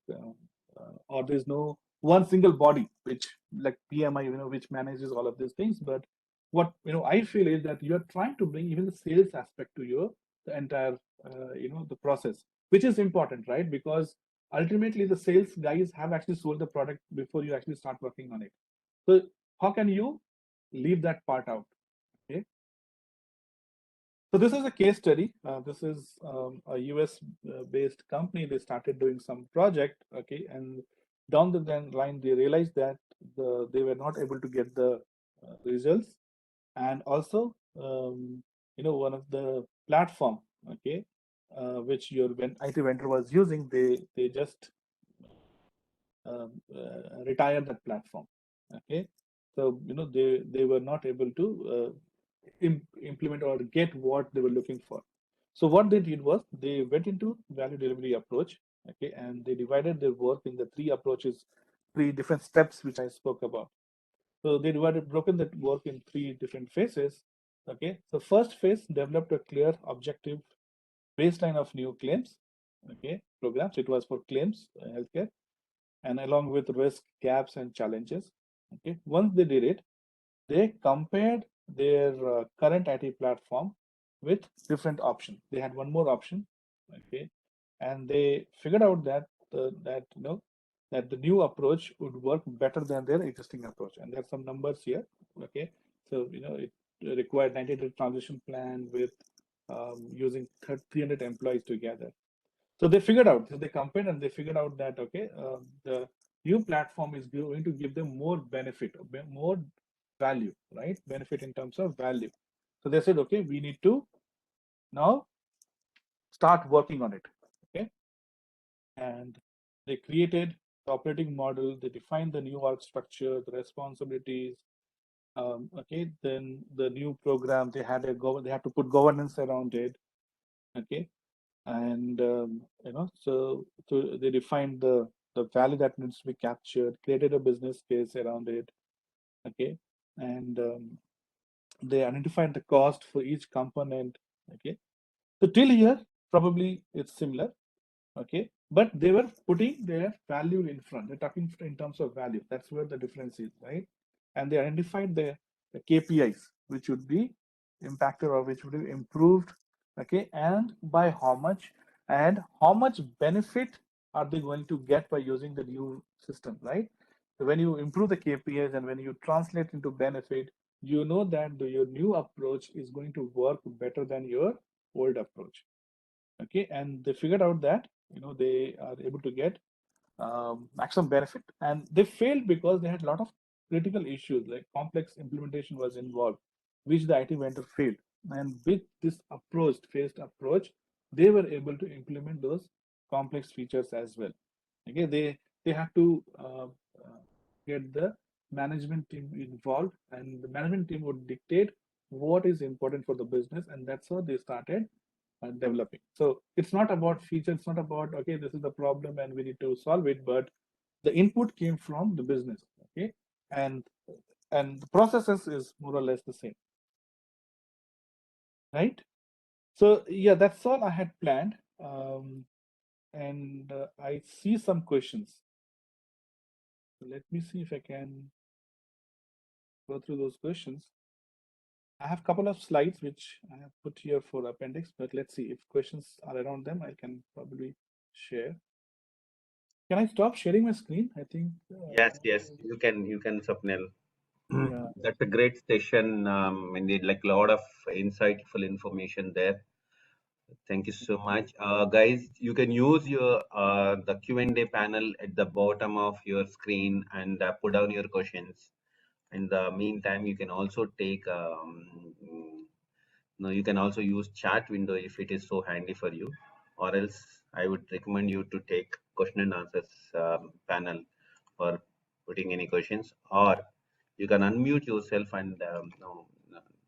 or there's no one single body which like PMI, which manages all of these things. But what I feel is that you're trying to bring even the sales aspect to the entire the process, which is important, right? Because ultimately the sales guys have actually sold the product before you actually start working on it. So how can you leave that part out? Okay. So this is a case study. This is a US based company. They started doing some project, okay, and down the line they realized that they were not able to get the results, and also one of the platform, okay, which your IT vendor was using, they just retire that platform, okay. So they were not able to implement or get what they were looking for. So what they did was they went into value delivery approach, okay, and they divided their work in the three approaches, three different steps which I spoke about. So they broken that work in three different phases, okay. So first phase developed a clear objective baseline of new claims, okay, programs. It was for claims healthcare, and along with risk, gaps, and challenges. Okay, once they did it, they compared their current IT platform with different options. They had one more option, okay, and they figured out that that the new approach would work better than their existing approach. And there's some numbers here, okay. So it required 90-day transition plan with using 300 employees together. So they figured out, so they compared and they figured out that, okay, the new platform is going to give them more benefit, more value, right? Benefit in terms of value. So they said, okay, we need to now start working on it, okay? And they created the operating model, they defined the new org structure, the responsibilities, okay, then the new program, they had to put governance around it, okay, and so they defined the value that needs to be captured, created a business case around it, okay, and they identified the cost for each component, okay. So till here probably it's similar, okay, but they were putting their value in front. They're talking in terms of value. That's where the difference is, right? And they identified the KPIs which would be impacted or which would be improved, okay, and by how much, and how much benefit are they going to get by using the new system, right? So when you improve the KPIs and when you translate into benefit, you know that your new approach is going to work better than your old approach, okay. And they figured out that they are able to get maximum benefit, and they failed because they had a lot of critical issues, like complex implementation was involved, which the IT vendor failed. And with this phased approach, they were able to implement those complex features as well, okay. They have to get the management team involved, and the management team would dictate what is important for the business, and that's how they started developing. So it's not about features, it's not about, okay, this is the problem and we need to solve it, but the input came from the business, okay, and the processes is more or less the same. right? So yeah, that's all I had planned. And I see some questions. Let me see if I can go through those questions. I have a couple of slides which I have put here for appendix, but let's see if questions are around them. I can probably share. Can I stop sharing my screen? I think. Yes, yes, you can, Swapnil. Yeah. That's a great session. Indeed, like a lot of insightful information there. Thank you so much, guys. You can use your the Q&A panel at the bottom of your screen and put down your questions. In the meantime, you can also take no, you can also use chat window if it is so handy for you, or else I would recommend you to take question and answers panel for putting any questions, or you can unmute yourself and no,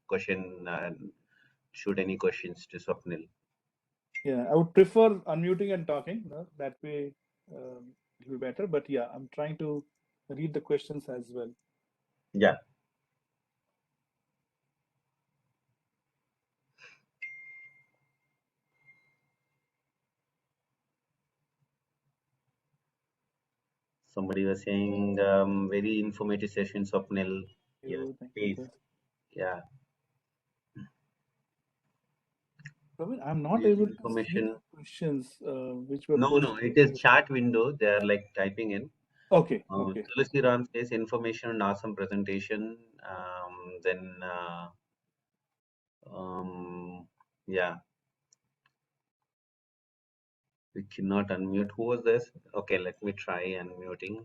question shoot any questions to Swapnil. Yeah, I would prefer unmuting and talking. That way it will be better. But yeah, I'm trying to read the questions as well. Yeah. Somebody was saying very informative session, Swapnil. Yes, Thank please. you. Yeah. Praveen, I'm not Use able to see information. the questions which were No, no, posted. it is chat window. They are like typing in. Okay, okay. Tulsi Ram says information and awesome presentation. Then, yeah, we cannot unmute. Who was this? Okay, let me try unmuting.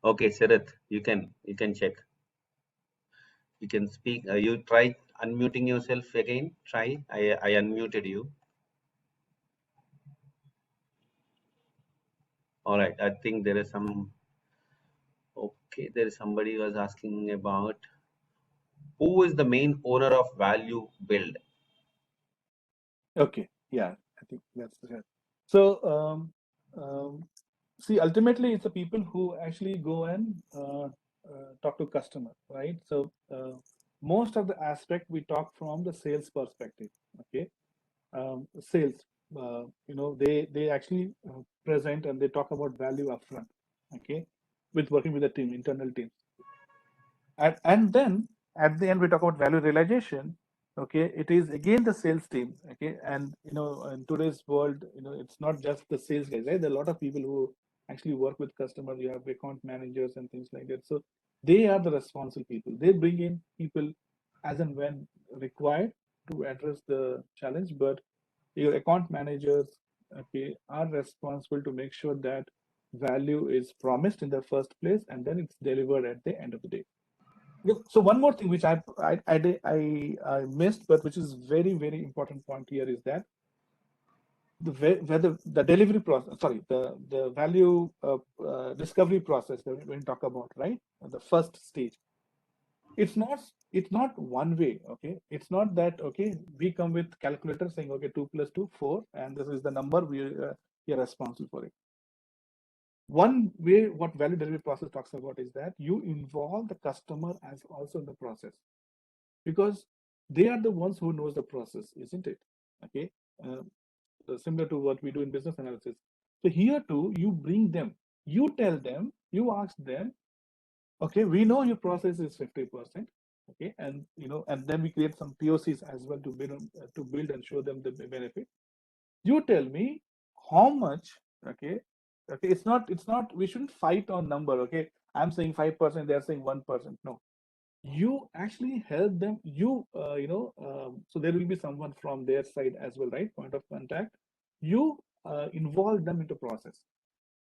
Okay, Sarath, you can check. You can speak. You try unmuting yourself again. Try. I unmuted you. All right. I think there is some. Okay, there is somebody who was asking about who is the main owner of Value Build. Okay, yeah, I think that's it. So, see, ultimately, it's the people who actually go and talk to customer, right? So, most of the aspect we talk from the sales perspective. Okay, sales, they actually present and they talk about value upfront. Okay, with working with the team, internal team. And then at the end we talk about value realization. Okay, it is again the sales team. Okay, and in today's world, it's not just the sales guys, right? There are a lot of people who actually work with customers. You have account managers and things like that. So they are the responsible people. They bring in people as and when required to address the challenge, but your account managers, okay, are responsible to make sure that value is promised in the first place and then it's delivered at the end of the day. So one more thing which I missed, but which is very important point here is that whether the delivery process, sorry, the value discovery process that we're going to talk about, right? The first stage. It's not one way. Okay, it's not that okay. We come with calculator saying okay 2 + 2 4, and this is the number we are responsible for it. One way what value delivery process talks about is that you involve the customer as also in the process, because they are the ones who knows the process, isn't it? Okay, similar to what we do in business analysis. So here too, you bring them, you tell them, you ask them, okay, we know your process is 50%, okay, and then we create some POCs as well to build and show them the benefit. You tell me how much, okay, okay, it's not we shouldn't fight on number, okay. I'm saying 5%, they're saying 1%. No, you actually help them. So there will be someone from their side as well, right? Point of contact. You involve them into process,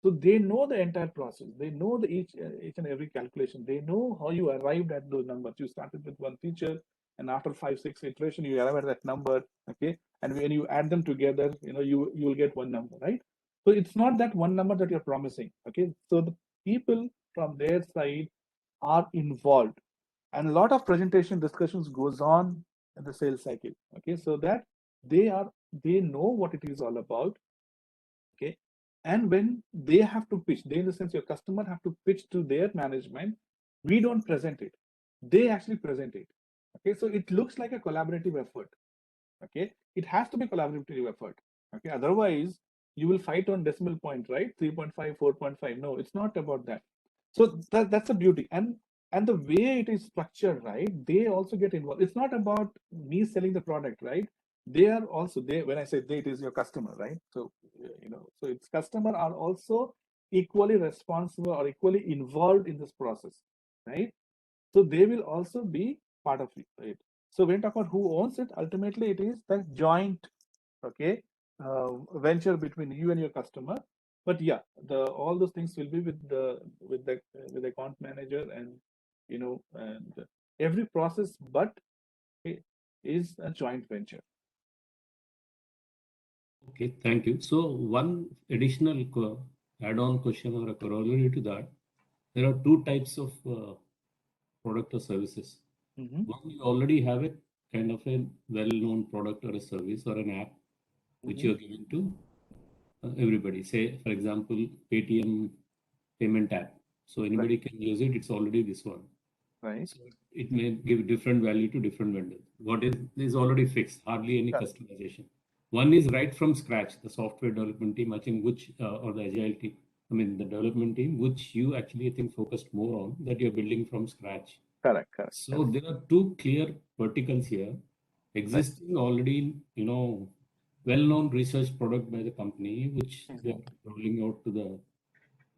so they know the entire process. They know the each and every calculation. They know how you arrived at those numbers. You started with one feature, and after 5 6 iteration you arrive at that number. Okay, and when you add them together, you will get one number, right? So it's not that one number that you're promising. Okay, so the people from their side are involved, and a lot of presentation discussions goes on in the sales cycle. Okay, so that they know what it is all about. Okay, And when they have to pitch, they in the sense your customer have to pitch to their management, we don't present it. They actually present it. Okay, so it looks like a collaborative effort. Okay, it has to be collaborative effort. Okay, otherwise you will fight on decimal point, right? 3.5, 4.5. No, it's not about that. So that's the beauty. And the way it is structured, right? They also get involved. It's not about me selling the product, right? They are also they. When I say they, it is your customer, right? So so its customer are also equally responsible or equally involved in this process, right? So they will also be part of it. So when you talk about who owns it, ultimately it is the joint, okay, venture between you and your customer. But yeah, the all those things will be with the account manager, and and every process, but it is a joint venture. Okay, thank you. So one additional add-on question or a corollary to that, there are two types of product or services. Mm-hmm. One, you already have a kind of a well-known product or a service or an app which Mm-hmm. you are giving to everybody. Say, for example, Paytm payment app. So Right, anybody can use it. It's already this one. right. So it may give different value to different vendors. What is already fixed, hardly any Correct. customization. One is right from scratch, the software development team, I think, which or the agile team, I mean the development team, which you actually I think focused more on, that you're building from scratch. Correct, correct, So there are two clear verticals here. right. Existing already, well-known research product by the company, which they are Exactly. rolling out to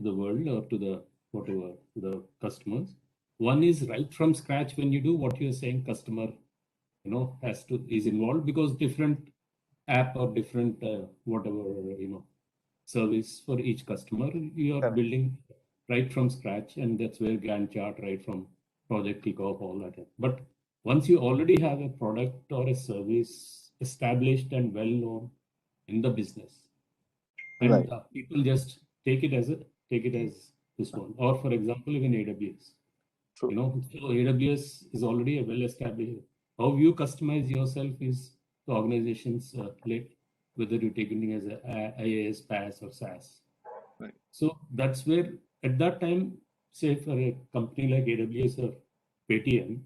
the world or to the whatever to the customers. One is right from scratch. When you do what you're saying, customer has to is involved, because different app or different whatever service for each customer you are Correct. building right from scratch, and that's where Gantt chart, right from project kickoff, all that. But once you already have a product or a service established and well known in the business, and Right. people just take it as this one. Or for example, even AWS, True. so AWS is already a well established. How you customize yourself is the organization's plate, whether you're taking it as a IaaS, PaaS, or SaaS. Right. So that's where at that time, say for a company like AWS or Paytm,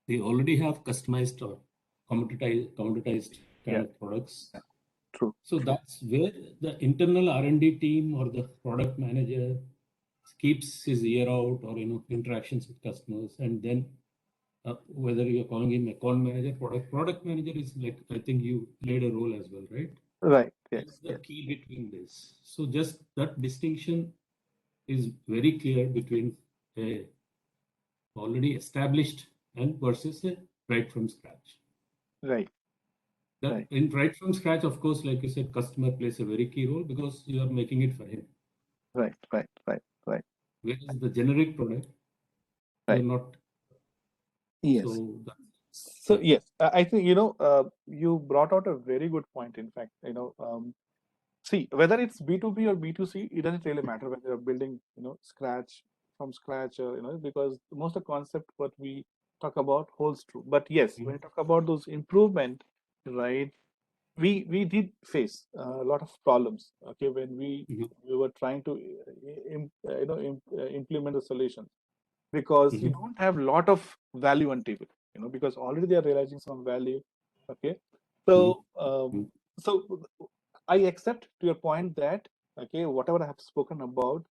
they already have customized or commoditized kind Yeah. of products. Yeah. True. So True. that's where the internal R&D team or the product manager keeps his ear out, or interactions with customers. And then whether you're calling him account manager, product manager is like, I think you played a role as well, right? Right. That's Yes. the Yes. key between this. So just that distinction is very clear between a already established and versus a right from scratch. Right. That Right. in right from scratch, of course, like you said, customer plays a very key role because you are making it for him. Right. Right. Right. Right. Whereas the generic product, you're Right. not. Yes. So that, So yeah. yes, I think you brought out a very good point. In fact, see, whether it's B2B or B2C, it doesn't really matter when you're building, scratch from scratch, or because most of the concept what we talk about holds true. But yes, when you talk about those improvement, right? We did face a lot of problems. Okay, when Mhm. we were trying to implement the solution, because you Mhm. don't have a lot of value on table, because already they are realizing some value. Okay, Mhm. so Mhm. so I accept to your point that, okay, whatever I have spoken about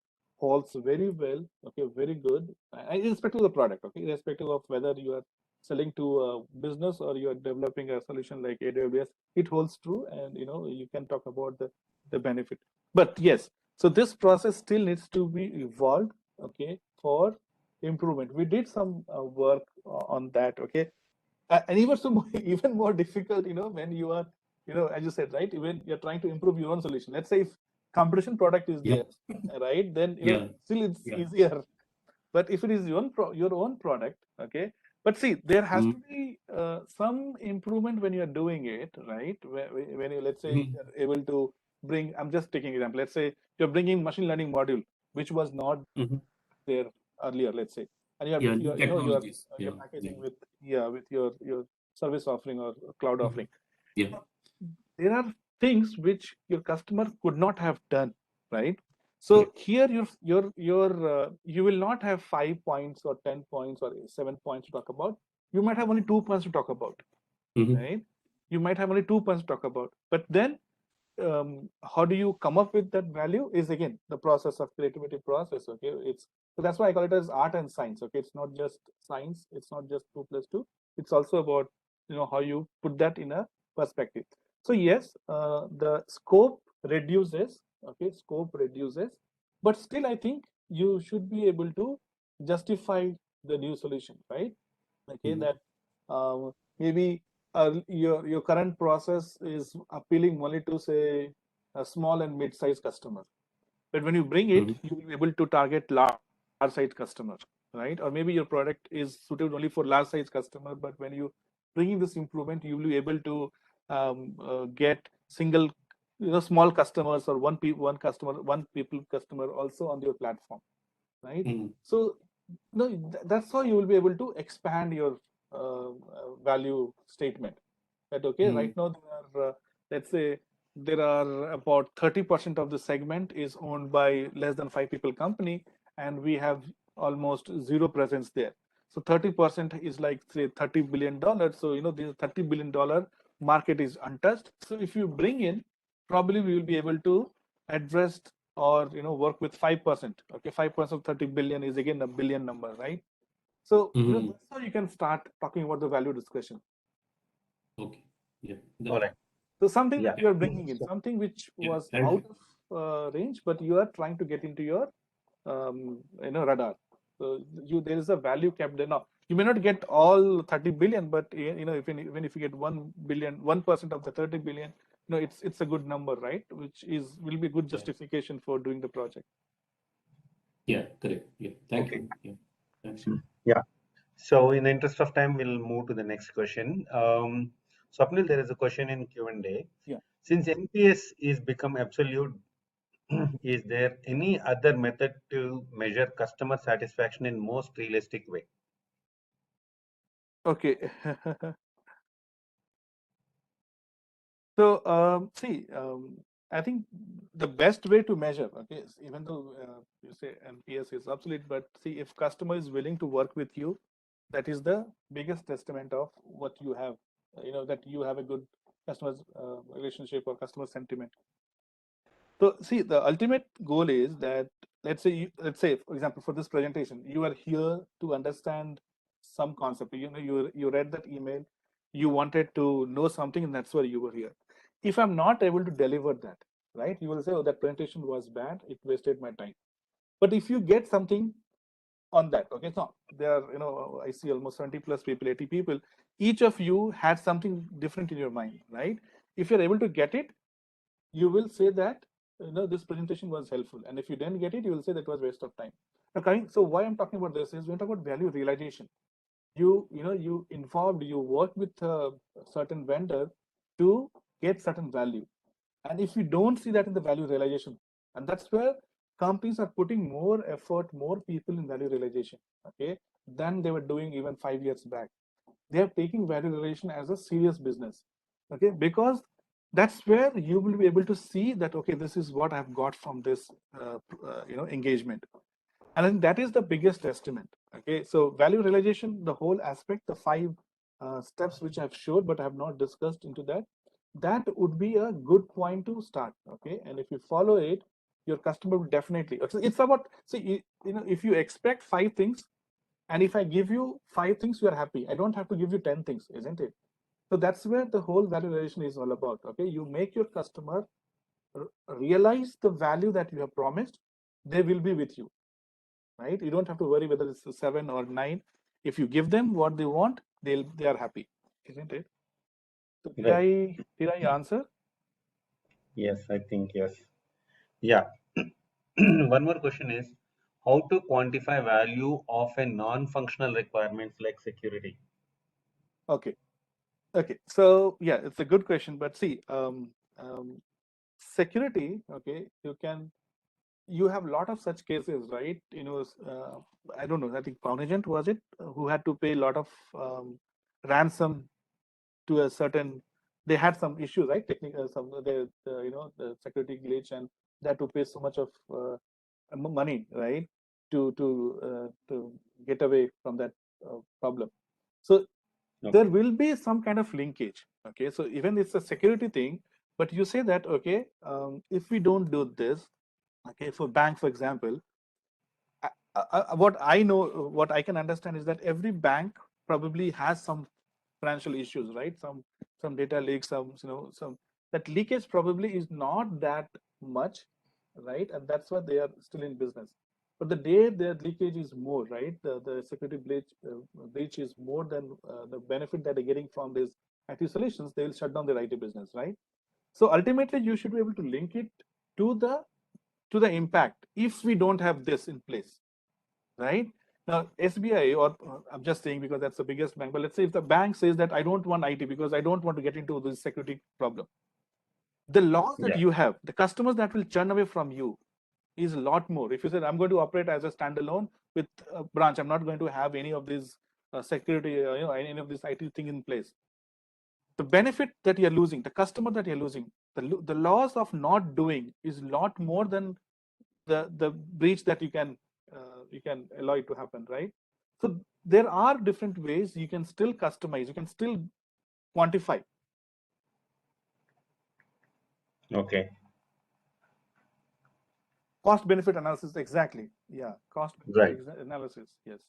holds very well. Okay, very good. Irrespective of the product. Okay, irrespective of whether you are selling to a business or you are developing a solution like AWS, it holds true, and you can talk about the benefit. But yes, so this process still needs to be evolved. Okay, for improvement. We did some work on that. Okay, and even so even more difficult, when you are, as you said, right, when you're trying to improve your own solution. Let's say if competition product is Yeah. there, right, then Yeah. still it's Yeah. easier. But if it is your own product, okay, but see, there has to Mhm. be some improvement when you're doing it, right? When you, let's say, Mhm. you're able to bring, I'm just taking example, let's say you're bringing machine learning module, which was not Mhm. there earlier, let's say, and Yeah. New technologies. you're Yeah. Yeah. packaging with, yeah, with your service offering or cloud Mhm. offering. Yeah. There are things which your customer could not have done. right? So here you will not have 5 points or 10 points or 7 points to talk about. You might have only 2 points to talk about, right? You might have only 2 points to talk about. But then how do you come up with that value is again the process of creativity process. Okay, so that's why I call it as art and science. Okay, it's not just science, it's not just 2 plus 2, it's also about how you put that in a perspective. So yes, the scope reduces. Okay, scope reduces, but still I think you should be able to justify the new solution, right? Okay, that maybe your current process is appealing only to say a small and mid-sized customer, but when you bring it, you will be able to target large-sized customer, right? Or maybe your product is suited only for large-sized customer, but when you bring in this improvement, you will be able to get single, small customers or one people customer also on your platform, right? So that's how you will be able to expand your value statement. That okay, right now there are, let's say there are about 30% of the segment is owned by less than 5 people company, and we have almost zero presence there. So 30% is like say $30 billion. So this $30 billion market is untouched. So if you bring in, probably we will be able to address or work with 5%. Okay, 5% of 30 billion is again a billion number, right? So that's how you can start talking about the value discussion. Okay. Yeah. All right. So something that you are bringing in, something which was out of range, but you are trying to get into your radar. So there is a value kept there. Now you may not get all 30 billion, but even if you get 1 billion, 1% of the 30 billion, it's a good number, right? Which will be a good justification for doing the project. Yeah, correct. Yeah, thank you. Yeah, thanks. Yeah. So in the interest of time, we'll move to the next question. Swapnil, there is a question in Q&A. Yeah. Since NPS is become absolute, is there any other method to measure customer satisfaction in most realistic way? Okay. So see, I think the best way to measure, okay, even though you say NPS is obsolete, but see, if customer is willing to work with you, that is the biggest testament of what you have, that you have a good customer relationship or customer sentiment. So see, the ultimate goal is that let's say, for example, for this presentation, you are here to understand some concept. You read that email, you wanted to know something, and that's why you were here. If I'm not able to deliver that, right, you will say, oh, that presentation was bad, it wasted my time. But if you get something on that, okay, so there are, I see almost 70 plus people, 80 people, each of you had something different in your mind, right? If you're able to get it, you will say that this presentation was helpful, and if you didn't get it, you will say that was waste of time. Okay, so why I'm talking about this is when we talk about value realization, you involved, you work with a certain vendor to get certain value, and if you don't see that in the value realization, and that's where companies are putting more effort, more people in value realization, okay, than they were doing even 5 years back. They are taking value realization as a serious business, okay, because that's where you will be able to see that, okay, this is what I've got from this engagement. And I think that is the biggest testament. Okay, so value realization, the whole aspect, the 5 steps which I've showed but I have not discussed into that would be a good point to start. Okay, and if you follow it, your customer will definitely, it's about, see, if you expect 5 things, and if I give you 5 things, you are happy. I don't have to give you 10 things, isn't it? So that's where the whole value realization is all about. Okay, you make your customer realize the value that you have promised, they will be with you, right? You don't have to worry whether it's 7 or 9. If you give them what they want, they are happy, isn't it? So did I answer? Yes, I think yes. Yeah. One more question is how to quantify value of a non-functional requirements like security? Okay. So yeah, it's a good question, but see, security, okay, you have a lot of such cases, right? I don't know, I think Cognizant was it, who had to pay a lot of ransom to a certain they had some issues, right? Technical, the security glitch, and they had to pay so much of money, right, to get away from that problem. So there will be some kind of linkage. Okay, so even it's a security thing, but you say that, okay, if we don't do this, okay, for bank, for example, what I know, what I can understand is that every bank probably has some financial issues, right? Some data leaks, some that leakage probably is not that much, right? And that's why they are still in business. But the day their leakage is more, right? The security breach is more than the benefit that they're getting from these IT solutions, they will shut down their IT business, right? So ultimately, you should be able to link it to the impact if we don't have this in place, right? Now, SBI, or I'm just saying because that's the biggest bank, but let's say if the bank says that I don't want IT because I don't want to get into this security problem, the loss that you have, the customers that will churn away from you is a lot more. If you said, I'm going to operate as a standalone with a branch, I'm not going to have any of these security, any of this IT thing in place. The benefit that you're losing, the customer that you're losing, the loss of not doing is a lot more than the breach that you can allow it to happen, right? So there are different ways you can still customize, you can still quantify. Okay. Cost benefit analysis, exactly. Yeah, cost analysis. Yes.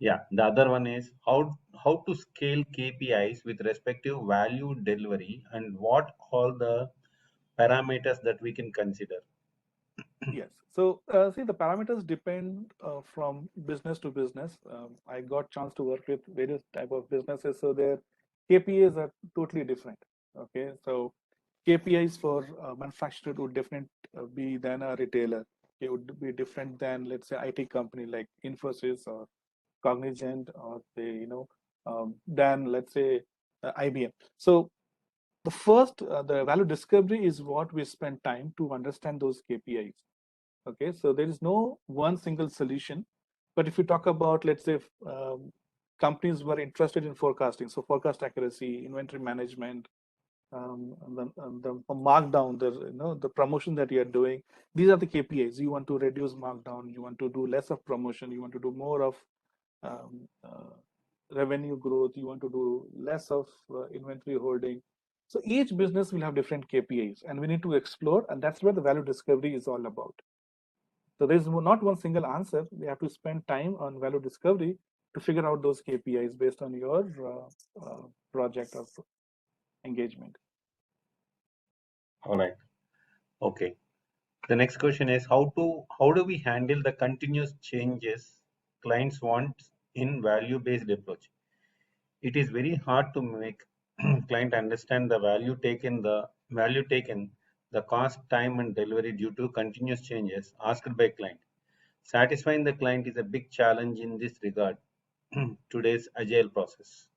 Yeah, the other one is how to scale KPIs with respective value delivery and what all the parameters that we can consider. Yes. So see, the parameters depend from business to business. I got chance to work with various type of businesses, so their KPIs are totally different. Okay, so KPIs for manufacturer would definitely be than a retailer. It would be different than, let's say, IT company like Infosys or Cognizant, or than, let's say, IBM. So the first, the value discovery is what we spend time to understand those KPIs. Okay, so there is no one single solution. But if you talk about, let's say, companies were interested in forecasting, so forecast accuracy, inventory management, the markdown, the promotion that you are doing, these are the KPIs. You want to reduce markdown, you want to do less of promotion, you want to do more of revenue growth, you want to do less of inventory holding. So each business will have different KPIs, and we need to explore, and that's where the value discovery is all about. So there's not one single answer. We have to spend time on value discovery to figure out those KPIs based on your project or engagement. All right. Okay. The next question is how do we handle the continuous changes clients want in value-based approach? It is very hard to make client understand the value taken, the cost, time, and delivery due to continuous changes asked by client. Satisfying the client is a big challenge in this regard. Today's agile process.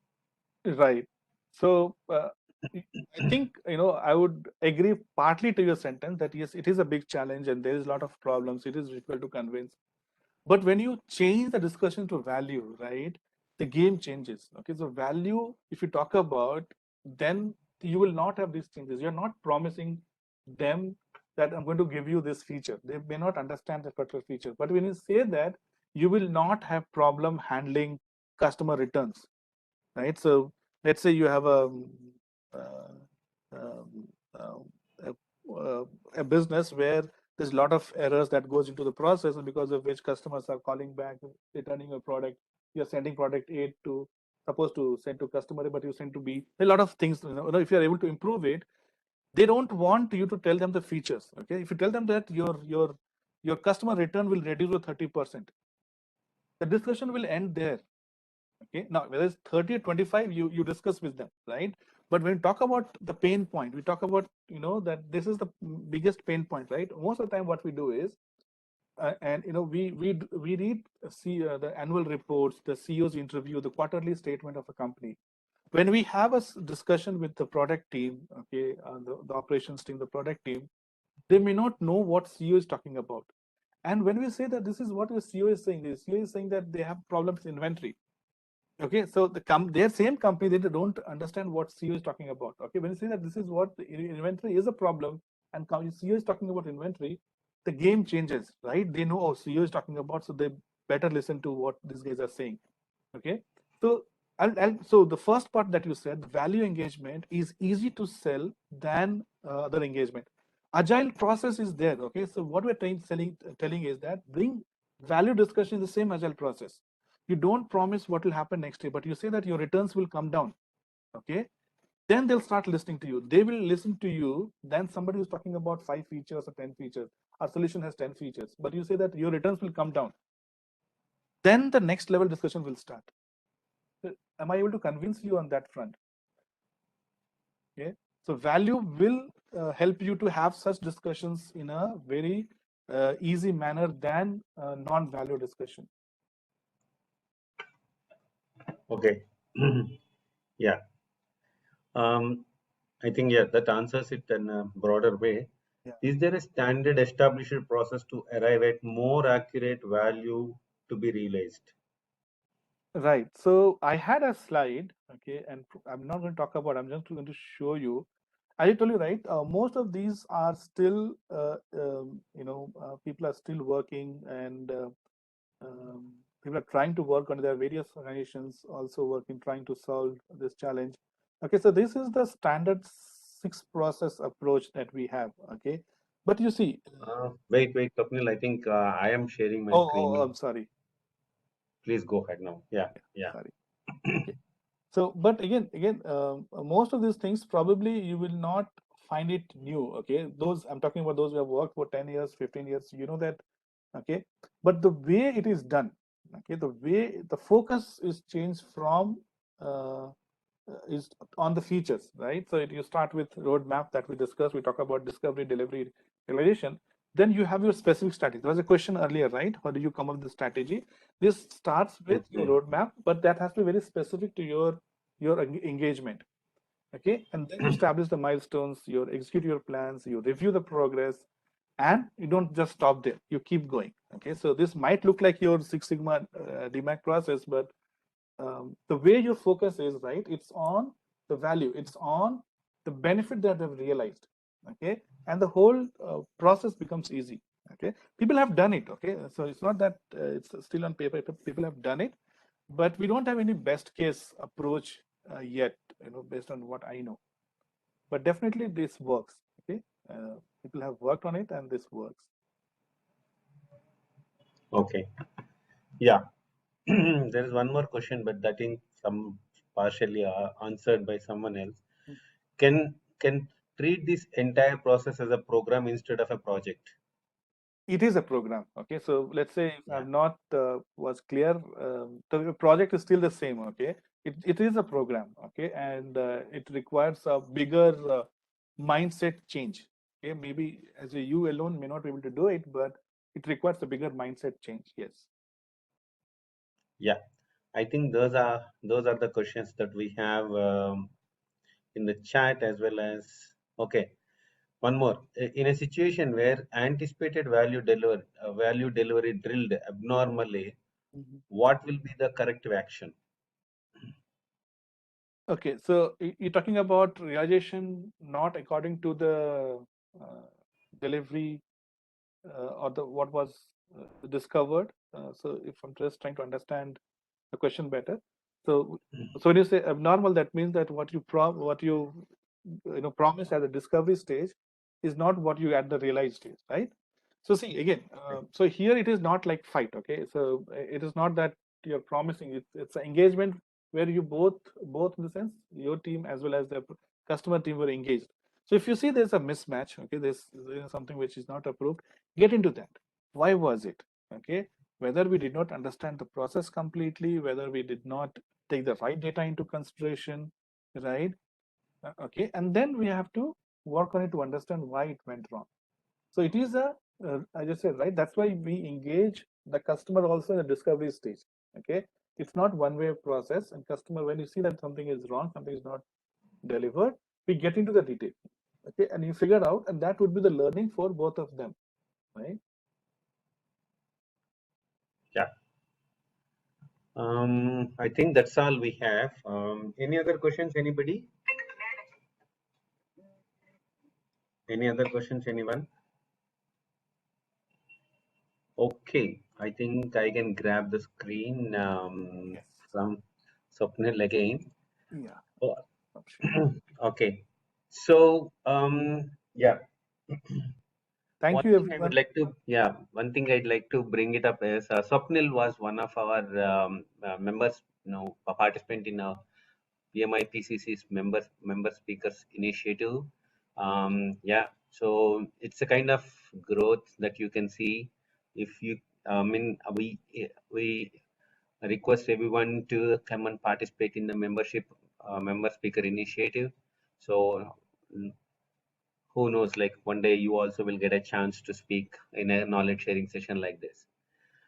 Right. So I think, I would agree partly to your sentence that yes, it is a big challenge and there is a lot of problems. It is difficult to convince. But when you change the discussion to value, right, the game changes. Okay, so value, if you talk about, then you will not have these changes. You're not promising them that I'm going to give you this feature. They may not understand the particular feature. But when you say that, you will not have problem handling customer returns, right? So let's say you have uh, um, a business where there's a lot of errors that goes into the process, and because of which customers are calling back, returning a product. You're sending product A to, supposed to send to customer A, but you send to B. A lot of things, if you're able to improve it, they don't want you to tell them the features. Okay, if you tell them that your customer return will reduce by 30%, the discussion will end there. Okay, now whether it's 30 or 25, you discuss with them, right? But when we talk about the pain point, we talk about, that this is the biggest pain point, right? Most of the time what we do is, and we read the annual reports, the CEO's interview, the quarterly statement of a company. When we have a discussion with the product team, okay, the operations team, the product team, they may not know what CEO is talking about. And when we say that this is what the CEO is saying, the CEO is saying that they have problems in inventory. Okay, so their same company, they don't understand what CEO is talking about. Okay, when you say that this is what the inventory is a problem, and CEO is talking about inventory, the game changes, right? They know, oh, CEO is talking about, so they better listen to what these guys are saying. Okay, so so the first part that you said, the value engagement is easy to sell than other engagement. Agile process is there. Okay, so what we're telling is that bring value discussion in the same agile process. You don't promise what will happen next year, but you say that your returns will come down. Okay, then they'll start listening to you. They will listen to you than somebody who's talking about 5 features or 10 features. Our solution has 10 features, but you say that your returns will come down. Then the next level discussion will start. Am I able to convince you on that front? Okay, so value will help you to have such discussions in a very easy manner than non-value discussion. Okay. Yeah. I think, yeah, that answers it in a broader way. Yeah. Is there a standard established process to arrive at more accurate value to be realized? Right. So I had a slide, okay, and I'm not going to talk about, I'm just going to show you. I told you, right, most of these are still, people are still working, and people are trying to work on their various organizations also working, trying to solve this challenge. Okay, so this is the standard 6 process approach that we have, okay? But you see. Wait, Kapnil, I think I am sharing my screen. Oh, I'm sorry. Please go ahead now. Yeah. Sorry. Okay. So, but again, most of these things probably you will not find it new. Okay, those I'm talking about those who have worked for 10 years, 15 years. You know that. Okay, but the way it is done, okay, the way the focus is changed from is on the features, right? So you start with roadmap that we discussed. We talk about discovery, delivery, realization. Then you have your specific strategy. There was a question earlier, right? How do you come up with the strategy? This starts with your roadmap, but that has to be very specific to your engagement. Okay, and then you establish the milestones, you execute your plans, you review the progress, and you don't just stop there. You keep going. Okay, so this might look like your Six Sigma DMAC process, but the way your focus is, right, it's on the value, it's on the benefit that they've realized. Okay, and the whole process becomes easy. Okay, people have done it. Okay, so it's not that it's still on paper. People have done it, but we don't have any best case approach yet, based on what I know. But definitely this works. Okay, people have worked on it, and this works. Okay. Yeah. There is one more question, but that is some partially answered by someone else. Can treat this entire process as a program instead of a project? It is a program. Okay, so let's say if I'm not was clear, the project is still the same. Okay, it is a program. Okay, and it requires a bigger mindset change. Okay, maybe as you alone may not be able to do it, but it requires a bigger mindset change. Yes. Yeah, I think those are the questions that we have in the chat, as well as, okay, one more. In a situation where anticipated value delivery drilled abnormally, what will be the corrective action? Okay, so you're talking about realization not according to the delivery or the what was discovered. So if I'm just trying to understand the question better, so when you say abnormal, that means that what you promise at the discovery stage is not what you at the realized stage, right? So see again, so here it is not like fight. Okay, so it is not that you're promising. It's an engagement where you both in the sense your team as well as the customer team were engaged. So if you see there's a mismatch, okay, there's something which is not approved, get into that. Why was it? Okay, whether we did not understand the process completely, whether we did not take the right data into consideration, right? Okay, and then we have to work on it to understand why it went wrong. So it is I just said, right, that's why we engage the customer also in the discovery stage. Okay, it's not one-way process, and customer, when you see that something is wrong, something is not delivered, we get into the detail. Okay, and you figure out, and that would be the learning for both of them, right? Yeah. I think that's all we have. Any other questions, anybody? Any other questions, anyone? Okay, I think I can grab the screen Yes. from Swapnil again. Yeah. Oh, I'm sure. okay, so yeah, Thank one you, thing I would everyone. like to, yeah, one thing I'd like to bring it up is Swapnil was one of our members, a participant in a PMIPCC's member speakers initiative. Yeah, so it's a kind of growth that you can see if you. I mean, we request everyone to come and participate in the member speaker initiative. So who knows, like one day you also will get a chance to speak in a knowledge sharing session like this.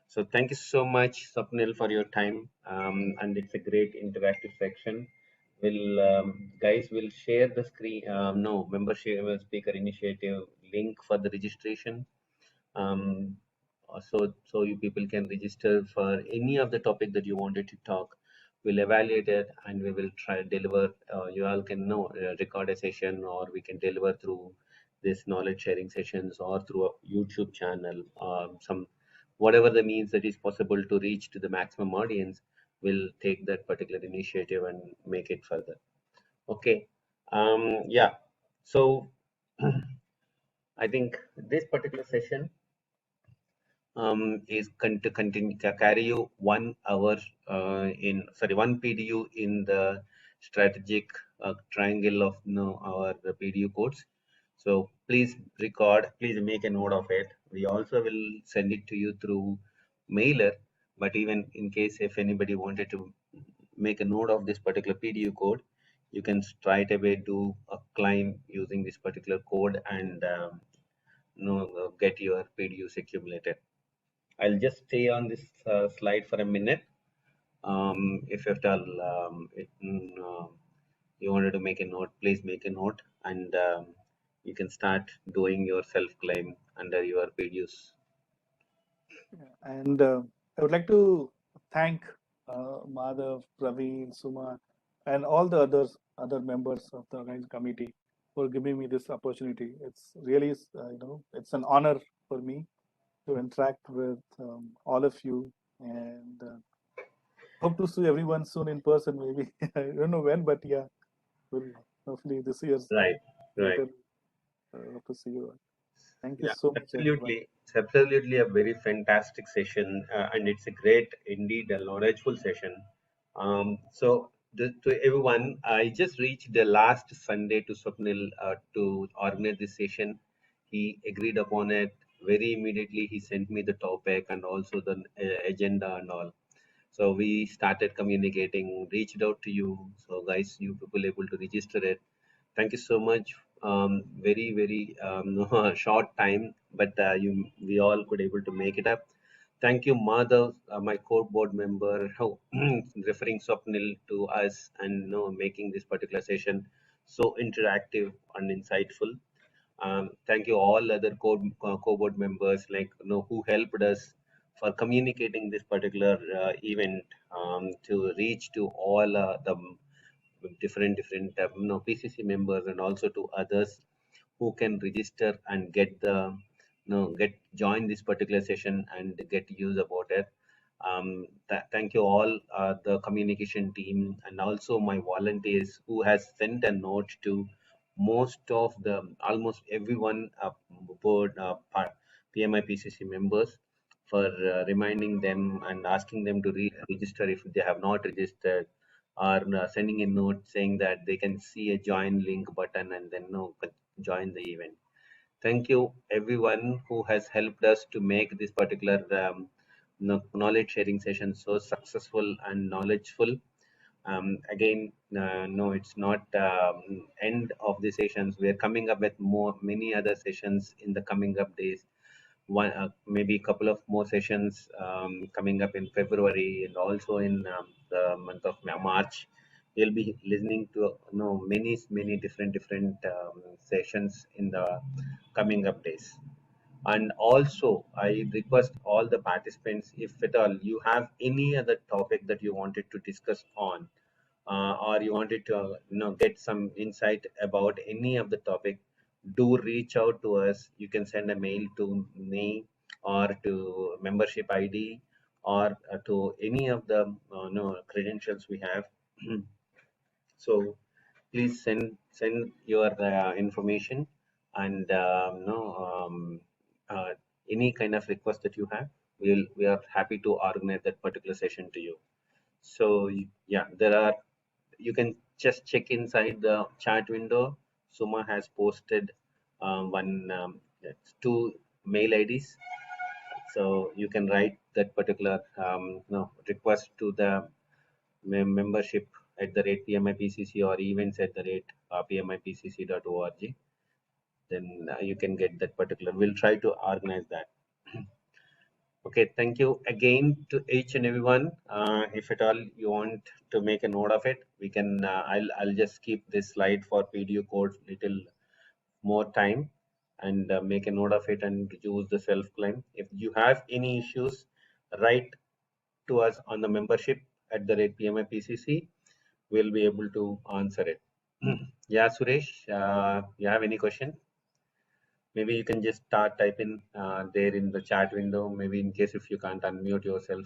So thank you so much, Swapnil, for your time. And it's a great interactive section. We'll guys will share the screen. No membership speaker initiative link for the registration. So you people can register for any of the topic that you wanted to talk. We'll evaluate it and we will try to deliver. You all can know record a session, or we can deliver through this knowledge sharing sessions or through a YouTube channel. Some whatever the means that is possible to reach to the maximum audience, will take that particular initiative and make it further. Okay. Yeah. So I think this particular session is to continue carry you 1 hour one PDU in the strategic triangle of our PDU codes. So please record, please make a note of it. We also will send it to you through mailer, but even in case if anybody wanted to make a note of this particular PDU code, you can straight away do a climb using this particular code and get your PDUs accumulated. I'll just stay on this slide for a minute. If you wanted to make a note, please make a note, and you can start doing your self-claim under your PDUs. And I would like to thank Madhav, Praveen, Suma, and all the other members of the organizing committee for giving me this opportunity. It's really, it's an honor for me to interact with all of you, and hope to see everyone soon in person. Maybe I don't know when, but yeah, we'll hopefully this year Right, right. later. Hope to see you. Thank you Yeah, so much, everyone. absolutely. It's absolutely a very fantastic session, and it's a great, indeed, a knowledgeful session. To everyone, I just reached the last Sunday to Swapnil to organize this session. He agreed upon it very immediately. He sent me the topic and also the agenda and all. So we started communicating, reached out to you. So guys, you people able to register it. Thank you so much. Very short time, but we all could able to make it up. Thank you, Madhav, my core board member, how referring Swapnil to us and making this particular session so interactive and insightful. Thank you all other co-board members who helped us for communicating this particular event to reach to all the different PCC members and also to others who can register and get the get join this particular session and get use about it. Thank you all the communication team and also my volunteers who has sent a note to most of the almost everyone board PMI PCC members for reminding them and asking them to register if they have not registered, or sending a note saying that they can see a join link button and then join the event. Thank you everyone who has helped us to make this particular knowledge sharing session so successful and knowledgeful. Again, no, it's not end of the sessions. We are coming up with many other sessions in the coming up days. Maybe a couple of more sessions coming up in February and also in the month of March. We'll be listening to many different sessions in the coming up days. And also, I request all the participants, if at all you have any other topic that you wanted to discuss on, or you wanted to get some insight about any of the topic, do reach out to us. You can send a mail to me or to membership ID or to any of the credentials we have. So please send your information and any kind of request that you have. We are happy to organize that particular session to you. So yeah, you can just check inside the chat window. Suma has posted two mail IDs, so you can write that particular request to the membership at the rate PMIPCC or events at the rate PMIPCC.org. Then you can get that particular. We'll try to organize that. Okay, thank you again to each and everyone. If at all you want to make a note of it, we can. I'll just keep this slide for PDU code little more time and make a note of it and use the self claim. If you have any issues, write to us on the membership at the rate PMIPCC. We'll be able to answer it. Yeah, Suresh, you have any question? Maybe you can just start typing there in the chat window, maybe in case if you can't unmute yourself.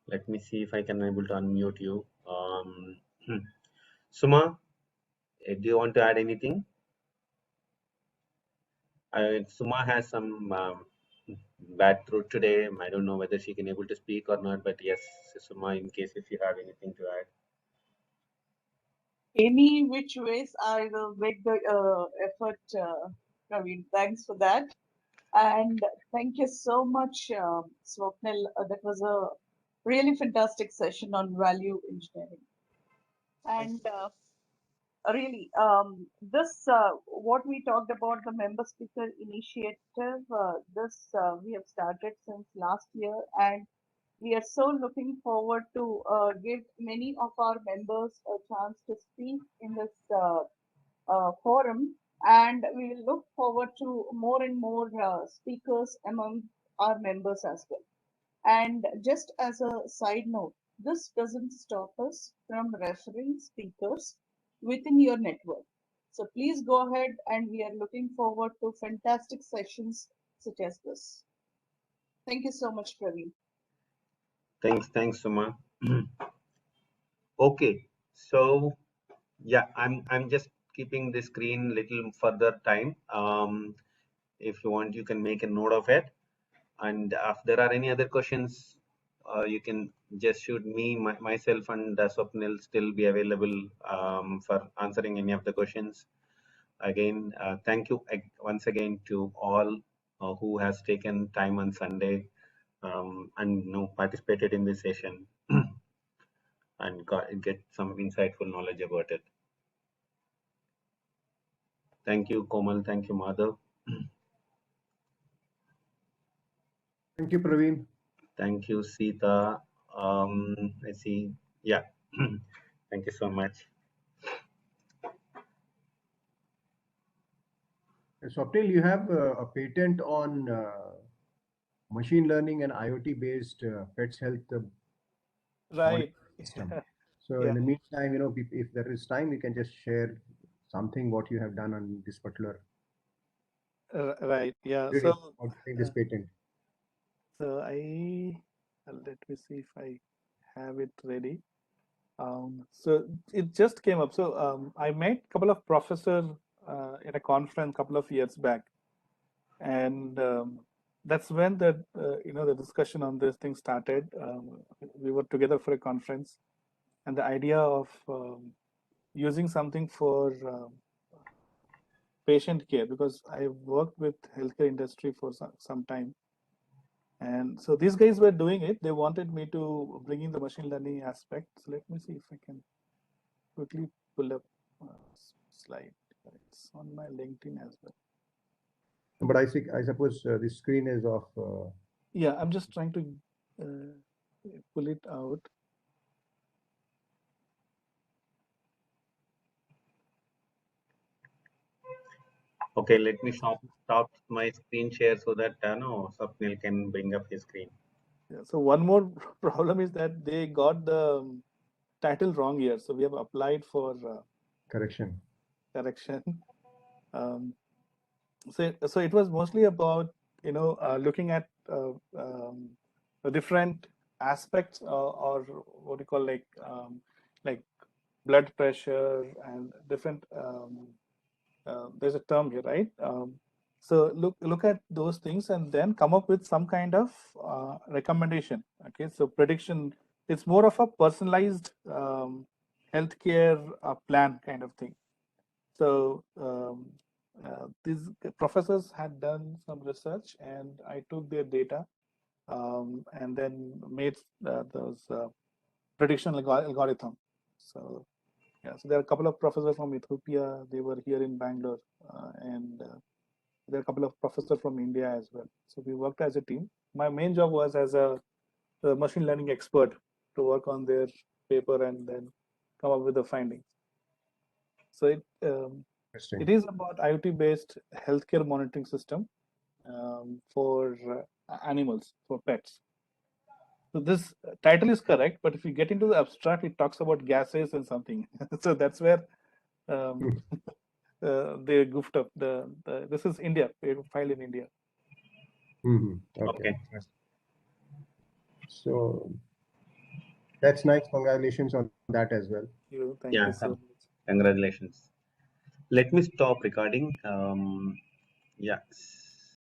Let me see if I can able to unmute you. Suma, do you want to add anything? Suma has some bad throat today. I don't know whether she can able to speak or not, but yes, Suma, in case if you have anything to add. Any which ways, I will make the effort, Praveen. Thanks for that. And thank you so much, Swapnil. That was a really fantastic session on value engineering. And really, this, what we talked about, the member speaker initiative, this we have started since last year. And we are so looking forward to give many of our members a chance to speak in this forum, and we will look forward to more and more speakers among our members as well. And just as a side note, this doesn't stop us from referring speakers within your network. So please go ahead, and we are looking forward to fantastic sessions such as this. Thank you so much, Praveen. Thanks, Suma. Okay, so yeah, I'm just keeping the screen little further time. If you want, you can make a note of it. And if there are any other questions, you can just shoot me, myself, and Swapnil still be available for answering any of the questions. Again, thank you once again to all who has taken time on Sunday and participated in this session and get some insightful knowledge about it. Thank you, Komal. Thank you, Madhav. Thank you, Praveen. Thank you, Sita. I see. Yeah. Thank you so much. Swapnil, you have a patent on machine learning and IoT based pets health Right. system. So Yeah. in the meantime, if there is time, you can just share something what you have done on this particular Right. Yeah. reading So, or getting this patent. so let me see if I have it ready. So it just came up. So I met a couple of professors in a conference a couple of years back, and that's when the discussion on this thing started. We were together for a conference, and the idea of using something for patient care, because I worked with healthcare industry for some time. And so these guys were doing it. They wanted me to bring in the machine learning aspect. So let me see if I can quickly pull up slide. It's on my LinkedIn as well. But I suppose the screen is off. Yeah, I'm just trying to pull it out. Okay, let me stop my screen share so that no, Swapnil can bring up his screen. Yeah, so one more problem is that they got the title wrong here. So we have applied for Correction. correction. So it was mostly about looking at the different aspects or what do you call like blood pressure and different. There's a term here, right? So look at those things and then come up with some kind of recommendation. Okay, so prediction. It's more of a personalized healthcare plan kind of thing. So these professors had done some research, and I took their data and then made those prediction algorithm. So yeah, so there are a couple of professors from Ethiopia. They were here in Bangalore, and there are a couple of professors from India as well. So we worked as a team. My main job was as a machine learning expert to work on their paper and then come up with the findings. So it is about IoT-based healthcare monitoring system for animals, for pets. So this title is correct, but if you get into the abstract, it talks about gases and something. So that's where they goofed up. This is India, filed in India. Okay. So that's nice. Congratulations on that as well. Thank you so much. Congratulations. Let me stop recording. Yeah.